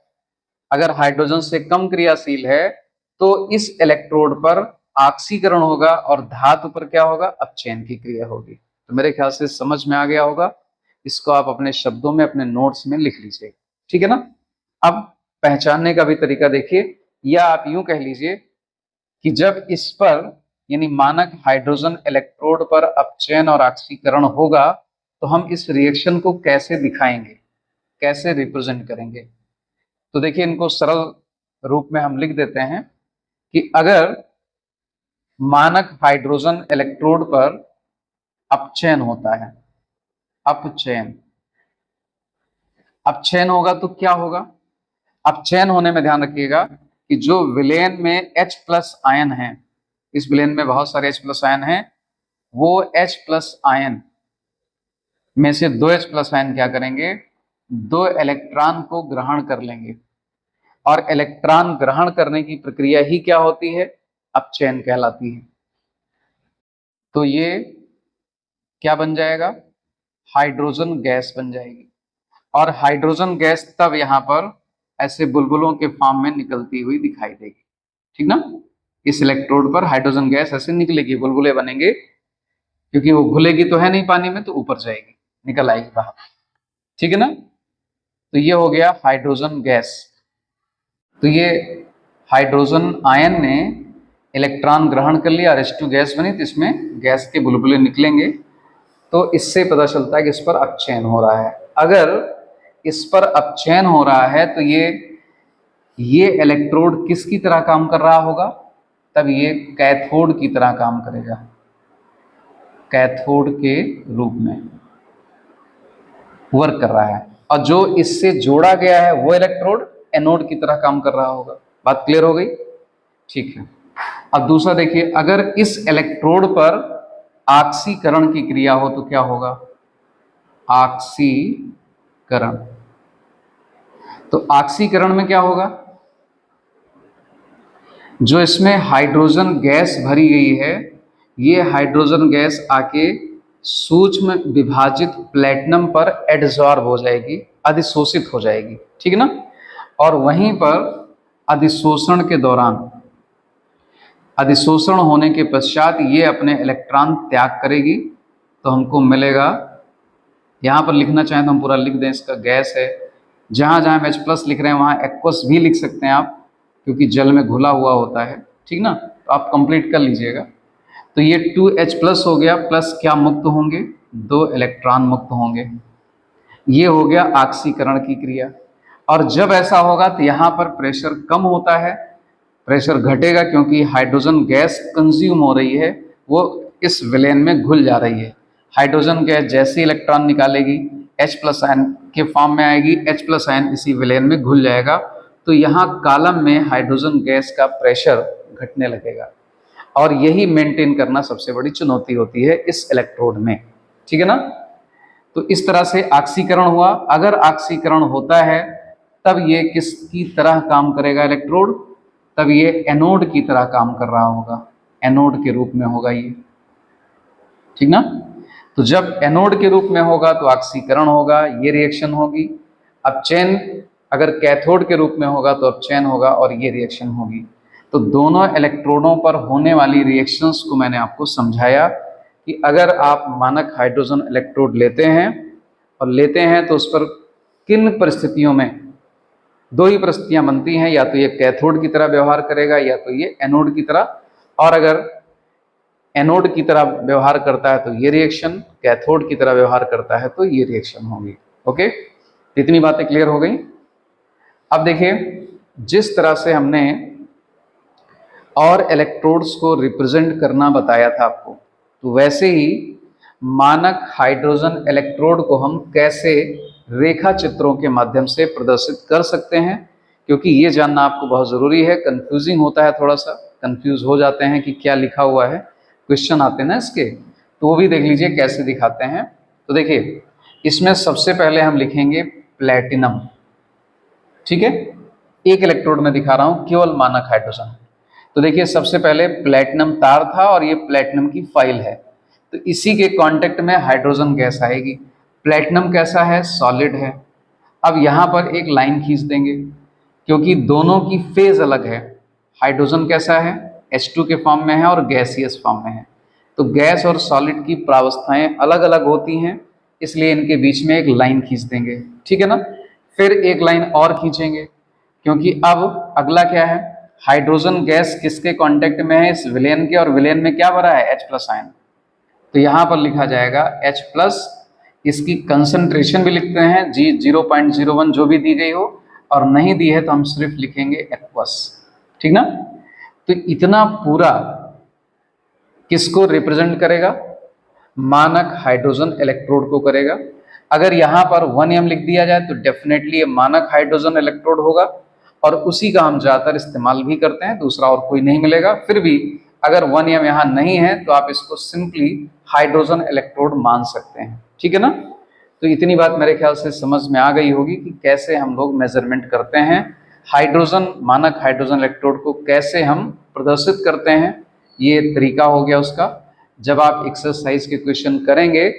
[SPEAKER 1] अगर हाइड्रोजन से कम क्रियाशील है तो इस इलेक्ट्रोड पर ऑक्सीकरण होगा और धातु पर क्या होगा, अपचयन की क्रिया होगी। तो मेरे ख्याल से समझ में आ गया होगा। इसको आप अपने शब्दों में अपने नोट्स में लिख लीजिए, ठीक है ना। अब पहचानने का भी तरीका देखिए, या आप यूं कह लीजिए कि जब इस पर यानी मानक हाइड्रोजन इलेक्ट्रोड पर अपचयन और ऑक्सीकरण होगा तो हम इस रिएक्शन को कैसे दिखाएंगे, कैसे रिप्रेजेंट करेंगे। तो देखिए, इनको सरल रूप में हम लिख देते हैं कि अगर मानक हाइड्रोजन इलेक्ट्रोड पर अपचयन होता है, अपचयन अपचयन होगा तो क्या होगा, अपचयन होने में ध्यान रखिएगा कि जो विलेन में H+ आयन है, इस विलेन में बहुत सारे H+ आयन हैं, वो H+ आयन में से दो H+ आयन क्या करेंगे, दो इलेक्ट्रॉन को ग्रहण कर लेंगे और इलेक्ट्रॉन ग्रहण करने की प्रक्रिया ही क्या होती है, अपचयन कहलाती है। तो ये क्या बन जाएगा, हाइड्रोजन गैस बन जाएगी। और हाइड्रोजन गैस तब यहां पर ऐसे बुलबुलों के फॉर्म में निकलती हुई दिखाई देगी, ठीक ना। इस इलेक्ट्रोड पर हाइड्रोजन गैस ऐसे निकलेगी, बुलबुले बनेंगे, क्योंकि वो घुलेगी तो है नहीं पानी में, तो ऊपर जाएगी, निकल आएगी बाहर, ठीक है ना। तो ये हो गया हाइड्रोजन गैस। तो ये हाइड्रोजन आयन ने इलेक्ट्रॉन ग्रहण कर लिया, H2 गैस बनी, तो इसमें गैस के बुलबुले निकलेंगे। तो इससे पता चलता है कि इस पर अपचयन हो रहा है। अगर इस पर अपचयन हो रहा है तो ये इलेक्ट्रोड किसकी तरह काम कर रहा होगा, तब ये कैथोड की तरह काम करेगा, कैथोड के रूप में वर्क कर रहा है। और जो इससे जोड़ा गया है वो इलेक्ट्रोड एनोड की तरह काम कर रहा होगा। बात क्लियर हो गई, ठीक है। अब दूसरा देखिए, अगर इस इलेक्ट्रोड पर ऑक्सीकरण की क्रिया हो तो क्या होगा, ऑक्सीकरण। तो ऑक्सीकरण में क्या होगा, जो इसमें हाइड्रोजन गैस भरी गई है, ये हाइड्रोजन गैस आके सूक्ष्म विभाजित प्लेटिनम पर एडजॉर्ब हो जाएगी, अधिशोषित हो जाएगी, ठीक है ना। और वहीं पर अधिशोषण के दौरान, अधिशोषण होने के पश्चात ये अपने इलेक्ट्रॉन त्याग करेगी, तो हमको मिलेगा, यहाँ पर लिखना चाहें तो हम पूरा लिख दें, इसका गैस है। जहाँ जहाँ हम H+ लिख रहे हैं वहाँ एक्वस भी लिख सकते हैं आप, क्योंकि जल में घुला हुआ होता है, ठीक ना। तो आप कंप्लीट कर लीजिएगा। तो ये 2H+ हो गया, प्लस क्या मुक्त होंगे, दो इलेक्ट्रॉन मुक्त होंगे। ये हो गया ऑक्सीकरण की क्रिया। और जब ऐसा होगा तो यहाँ पर प्रेशर कम होता है, प्रेशर घटेगा क्योंकि हाइड्रोजन गैस कंज्यूम हो रही है, वो इस विलेन में घुल जा रही है। हाइड्रोजन गैस जैसे इलेक्ट्रॉन निकालेगी H+ आयन के फॉर्म में आएगी, H+ आयन इसी विलेन में घुल जाएगा, तो यहाँ कॉलम में हाइड्रोजन गैस का प्रेशर घटने लगेगा। और यही मेंटेन करना सबसे बड़ी चुनौती होती है इस इलेक्ट्रोड में, ठीक है ना। तो इस तरह से ऑक्सीकरण हुआ। अगर ऑक्सीकरण होता है तब ये किसकी तरह काम करेगा इलेक्ट्रोड, तब ये एनोड की तरह काम कर रहा होगा, एनोड के रूप में होगा ये, ठीक ना। तो जब एनोड के रूप में होगा तो ऑक्सीकरण होगा, ये रिएक्शन होगी। अब चेन अगर कैथोड के रूप में होगा तो अब चेन होगा और ये रिएक्शन होगी। तो दोनों इलेक्ट्रोडों पर होने वाली रिएक्शंस को मैंने आपको समझाया कि अगर आप मानक हाइड्रोजन इलेक्ट्रोड लेते हैं तो उस पर किन परिस्थितियों में दो ही परिस्थितियां बनती हैं, या तो ये कैथोड की तरह व्यवहार करेगा या तो ये एनोड की तरह। और अगर एनोड की तरह व्यवहार करता है तो ये रिएक्शन, कैथोड की तरह व्यवहार करता है तो ये रिएक्शन होगी। ओके, इतनी बातें क्लियर हो गई। अब देखिए, जिस तरह से हमने और इलेक्ट्रोड्स को रिप्रेजेंट करना बताया था आपको, तो वैसे ही मानक हाइड्रोजन इलेक्ट्रोड को हम कैसे रेखा चित्रों के माध्यम से प्रदर्शित कर सकते हैं, क्योंकि ये जानना आपको बहुत ज़रूरी है। कंफ्यूजिंग होता है, थोड़ा सा कंफ्यूज हो जाते हैं कि क्या लिखा हुआ है, क्वेश्चन आते हैं ना इसके, तो वो भी देख लीजिए कैसे दिखाते हैं। तो देखिए, इसमें सबसे पहले हम लिखेंगे प्लेटिनम, ठीक है। एक इलेक्ट्रोड में दिखा रहा हूँ, केवल मानक हाइड्रोजन। तो देखिए, सबसे पहले प्लेटिनम तार था और ये प्लेटिनम की फाइल है, तो इसी के कांटेक्ट में हाइड्रोजन गैस आएगी। प्लेटिनम कैसा है, सॉलिड है। अब यहाँ पर एक लाइन खींच देंगे क्योंकि दोनों की फेज अलग है। हाइड्रोजन कैसा है, H2 के फॉर्म में है और गैसियस फॉर्म में है, तो गैस और सॉलिड की प्रावस्थाएं अलग अलग होती हैं, इसलिए इनके बीच में एक लाइन खींच देंगे, ठीक है ना। फिर एक लाइन और खींचेंगे क्योंकि अब अगला क्या है, हाइड्रोजन गैस किसके कांटेक्ट में है, इस विलेन के, और विलेन में क्या भरा है, H+ आयन। तो यहाँ पर लिखा जाएगा H+, इसकी कंसंट्रेशन भी लिखते हैं जी 0.01 जो भी दी गई हो, और नहीं दी है तो हम सिर्फ लिखेंगे एक्वस, ठीक ना। तो इतना पूरा किसको रिप्रेजेंट करेगा, मानक हाइड्रोजन इलेक्ट्रोड को करेगा। अगर यहाँ पर 1m लिख दिया जाए तो डेफिनेटली ये मानक हाइड्रोजन इलेक्ट्रोड होगा, और उसी का हम ज़्यादातर इस्तेमाल भी करते हैं, दूसरा और कोई नहीं मिलेगा। फिर भी अगर 1m यहाँ नहीं है तो आप इसको सिंपली हाइड्रोजन इलेक्ट्रोड मान सकते हैं, ठीक है ना। तो इतनी बात मेरे ख्याल से समझ में आ गई होगी कि कैसे हम लोग मेजरमेंट करते हैं हाइड्रोजन, मानक हाइड्रोजन इलेक्ट्रोड को कैसे हम प्रदर्शित करते हैं, ये तरीका हो गया उसका। जब आप एक्सरसाइज के क्वेश्चन करेंगे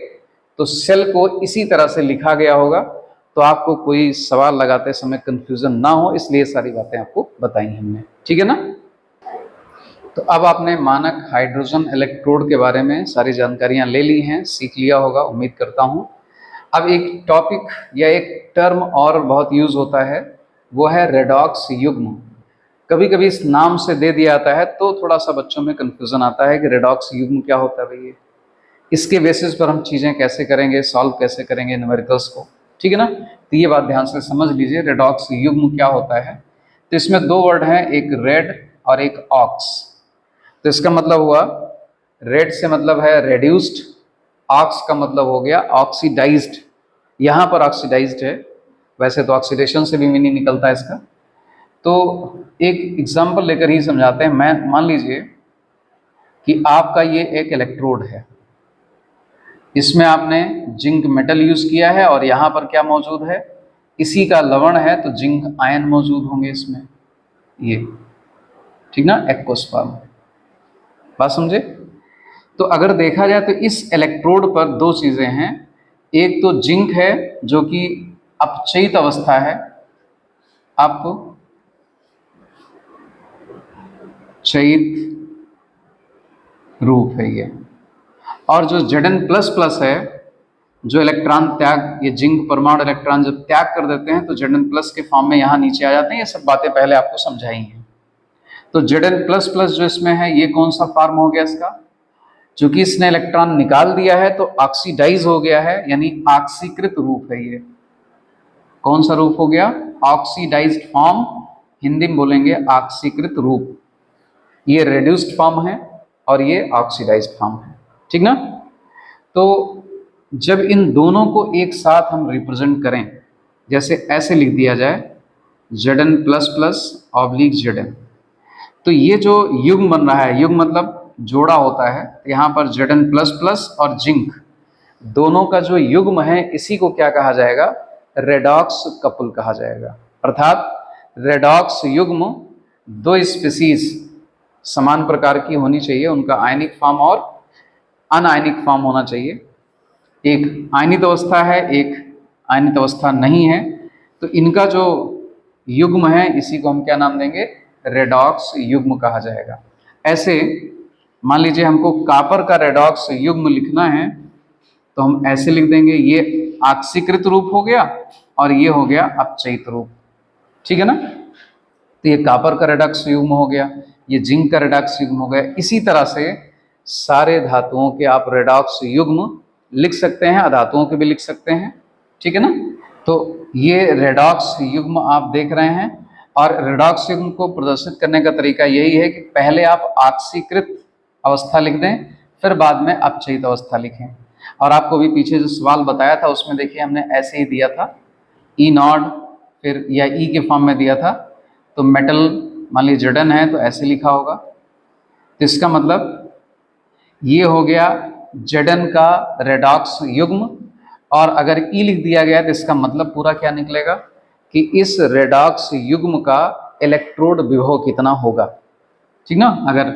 [SPEAKER 1] तो सेल को इसी तरह से लिखा गया होगा, तो आपको कोई सवाल लगाते समय कंफ्यूजन ना हो, इसलिए सारी बातें आपको बताई हमने, ठीक है ना। तो अब आपने मानक हाइड्रोजन इलेक्ट्रोड के बारे में सारी जानकारियां ले ली हैं, सीख लिया होगा उम्मीद करता हूं। अब एक टॉपिक या एक टर्म और बहुत यूज होता है, वो है रेडॉक्स युग्म। कभी कभी इस नाम से दे दिया जाता है तो थोड़ा सा बच्चों में कंफ्यूजन आता है कि रेडॉक्स युग्म क्या होता है भैया, इसके बेसिस पर हम चीज़ें कैसे करेंगे, सॉल्व कैसे करेंगे न्यूमेरिकल्स को, ठीक है ना। तो ये बात ध्यान से समझ लीजिए, रेडॉक्स युग्म क्या होता है। तो इसमें दो वर्ड हैं, एक रेड और एक ऑक्स। तो इसका मतलब हुआ, रेड से मतलब है रेड्यूस्ड, ऑक्स का मतलब हो गया ऑक्सीडाइज्ड। यहाँ पर ऑक्सीडाइज्ड है, वैसे तो ऑक्सीडेशन से भी मीनिंग निकलता है इसका। तो एक एग्जाम्पल लेकर ही समझाते हैं। मैं मान लीजिए कि आपका ये एक इलेक्ट्रोड है, इसमें आपने जिंक मेटल यूज किया है और यहाँ पर क्या मौजूद है, इसी का लवण है, तो जिंक आयन मौजूद होंगे इसमें, ये ठीक ना, एक्वस फॉर्म। बात समझे। तो अगर देखा जाए तो इस इलेक्ट्रोड पर दो चीजें हैं, एक तो जिंक है जो कि अपचयित अवस्था है, अपचयित रूप है ये, और जो Zn++ है, जो इलेक्ट्रॉन त्याग, ये जिंक परमाणु इलेक्ट्रॉन जब त्याग कर देते हैं तो Zn+ के फॉर्म में यहाँ नीचे आ जाते हैं। ये सब बातें पहले आपको समझाई हैं। तो Zn++ जो इसमें है, ये कौन सा फॉर्म हो गया इसका, चूंकि इसने इलेक्ट्रॉन निकाल दिया है तो ऑक्सीडाइज हो गया है, यानी ऑक्सीकृत रूप है ये, कौन सा रूप हो गया? ऑक्सीडाइज्ड फॉर्म, हिंदी में बोलेंगे ऑक्सीकृत रूप। ये रेड्यूस्ड फॉर्म है और ये ऑक्सीडाइज्ड फॉर्म है, ठीक ना। तो जब इन दोनों को एक साथ हम रिप्रेजेंट करें, जैसे ऐसे लिख दिया जाए Zn plus plus oblique Zn, तो ये जो युग्म बन रहा है, युग्म मतलब जोड़ा होता है, यहाँ पर Zn प्लस प्लस और जिंक दोनों का जो युग्म है, इसी को क्या कहा जाएगा? रेडॉक्स कपल कहा जाएगा। अर्थात रेडॉक्स युग्म दो स्पीसीज समान प्रकार की होनी चाहिए, उनका आयनिक फॉर्म और अनआयनिक फॉर्म होना चाहिए। एक आयनित अवस्था है, एक आयनित अवस्था नहीं है, तो इनका जो युग्म है इसी को हम क्या नाम देंगे? रेडॉक्स युग्म कहा जाएगा। ऐसे मान लीजिए हमको कॉपर का रेडॉक्स युग्म लिखना है, तो हम ऐसे लिख देंगे, ये ऑक्सीकृत रूप हो गया और ये हो गया अपचयित रूप, ठीक है ना। तो ये कॉपर का रेडॉक्स युग्म हो गया, ये जिंक का रेडॉक्स युग्म हो गया। इसी तरह से सारे धातुओं के आप रेडॉक्स युग्म लिख सकते हैं, अधातुओं के भी लिख सकते हैं, ठीक है ना। तो ये रेडॉक्स युग्म आप देख रहे हैं, और रेडॉक्स युग्म को प्रदर्शित करने का तरीका यही है कि पहले आप ऑक्सीकृत अवस्था लिख दें, फिर बाद में अपचयित अवस्था लिखें। और आपको भी पीछे जो सवाल बताया था उसमें देखिए हमने ऐसे ही दिया था, ई नॉट फिर या ई के फॉर्म में दिया था। तो मेटल मान लीजिए Zn है तो ऐसे लिखा होगा, तो इसका मतलब ये हो गया Zn का रेडॉक्स युग्म। और अगर ई लिख दिया गया तो इसका मतलब पूरा क्या निकलेगा कि इस रेडॉक्स युग्म का इलेक्ट्रोड विभव कितना होगा, ठीक ना। अगर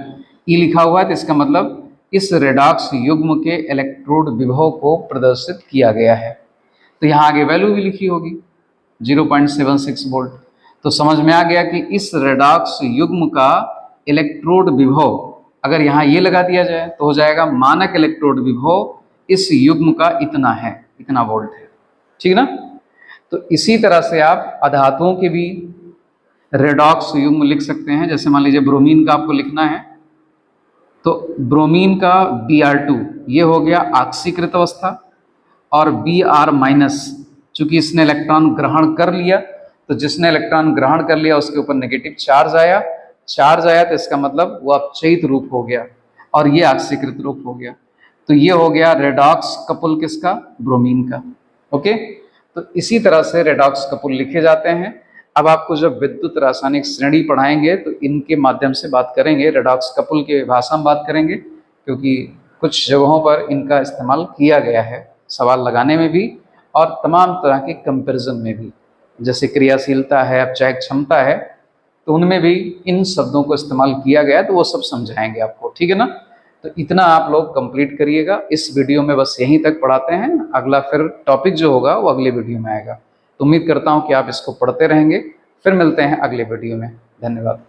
[SPEAKER 1] ई लिखा हुआ है तो इसका मतलब इस रेडॉक्स युग्म के इलेक्ट्रोड विभव को प्रदर्शित किया गया है। तो यहाँ आगे वैल्यू भी लिखी होगी 0.76 वोल्ट। तो समझ में आ गया कि इस रेडॉक्स युग्म का इलेक्ट्रोड विभव अगर यहाँ ये लगा दिया जाए तो हो जाएगा मानक इलेक्ट्रोड विभव इस युग्म का इतना है, इतना वोल्ट है, ठीक ना। तो इसी तरह से आप अधातुओं के भी रेडॉक्स युग्म लिख सकते हैं। जैसे मान लीजिए ब्रोमीन का आपको लिखना है, तो ब्रोमीन का Br2 ये हो गया ऑक्सीकृत अवस्था, और Br माइनस चूंकि इसने इलेक्ट्रॉन ग्रहण कर लिया, तो जिसने इलेक्ट्रॉन ग्रहण कर लिया उसके ऊपर नेगेटिव चार्ज आया, तो इसका मतलब वो अपचयित रूप हो गया और ये ऑक्सीकृत रूप हो गया। तो ये हो गया रेडॉक्स कपल किसका? ब्रोमीन का। ओके, तो इसी तरह से रेडॉक्स कपल लिखे जाते हैं। अब आपको जब विद्युत रासायनिक श्रेणी पढ़ाएंगे तो इनके माध्यम से बात करेंगे, रेडॉक्स कपल के भाषा में बात करेंगे, क्योंकि कुछ जगहों पर इनका इस्तेमाल किया गया है सवाल लगाने में भी और तमाम तरह के कंपैरिजन में भी। जैसे क्रियाशीलता है, अपचायक क्षमता है, तो उनमें भी इन शब्दों को इस्तेमाल किया गया है, तो वो सब समझाएंगे आपको, ठीक है ना। तो इतना आप लोग कंप्लीट करिएगा। इस वीडियो में बस यहीं तक पढ़ाते हैं, अगला फिर टॉपिक जो होगा वो अगले वीडियो में आएगा। तो उम्मीद करता हूँ कि आप इसको पढ़ते रहेंगे। फिर मिलते हैं अगले वीडियो में। धन्यवाद।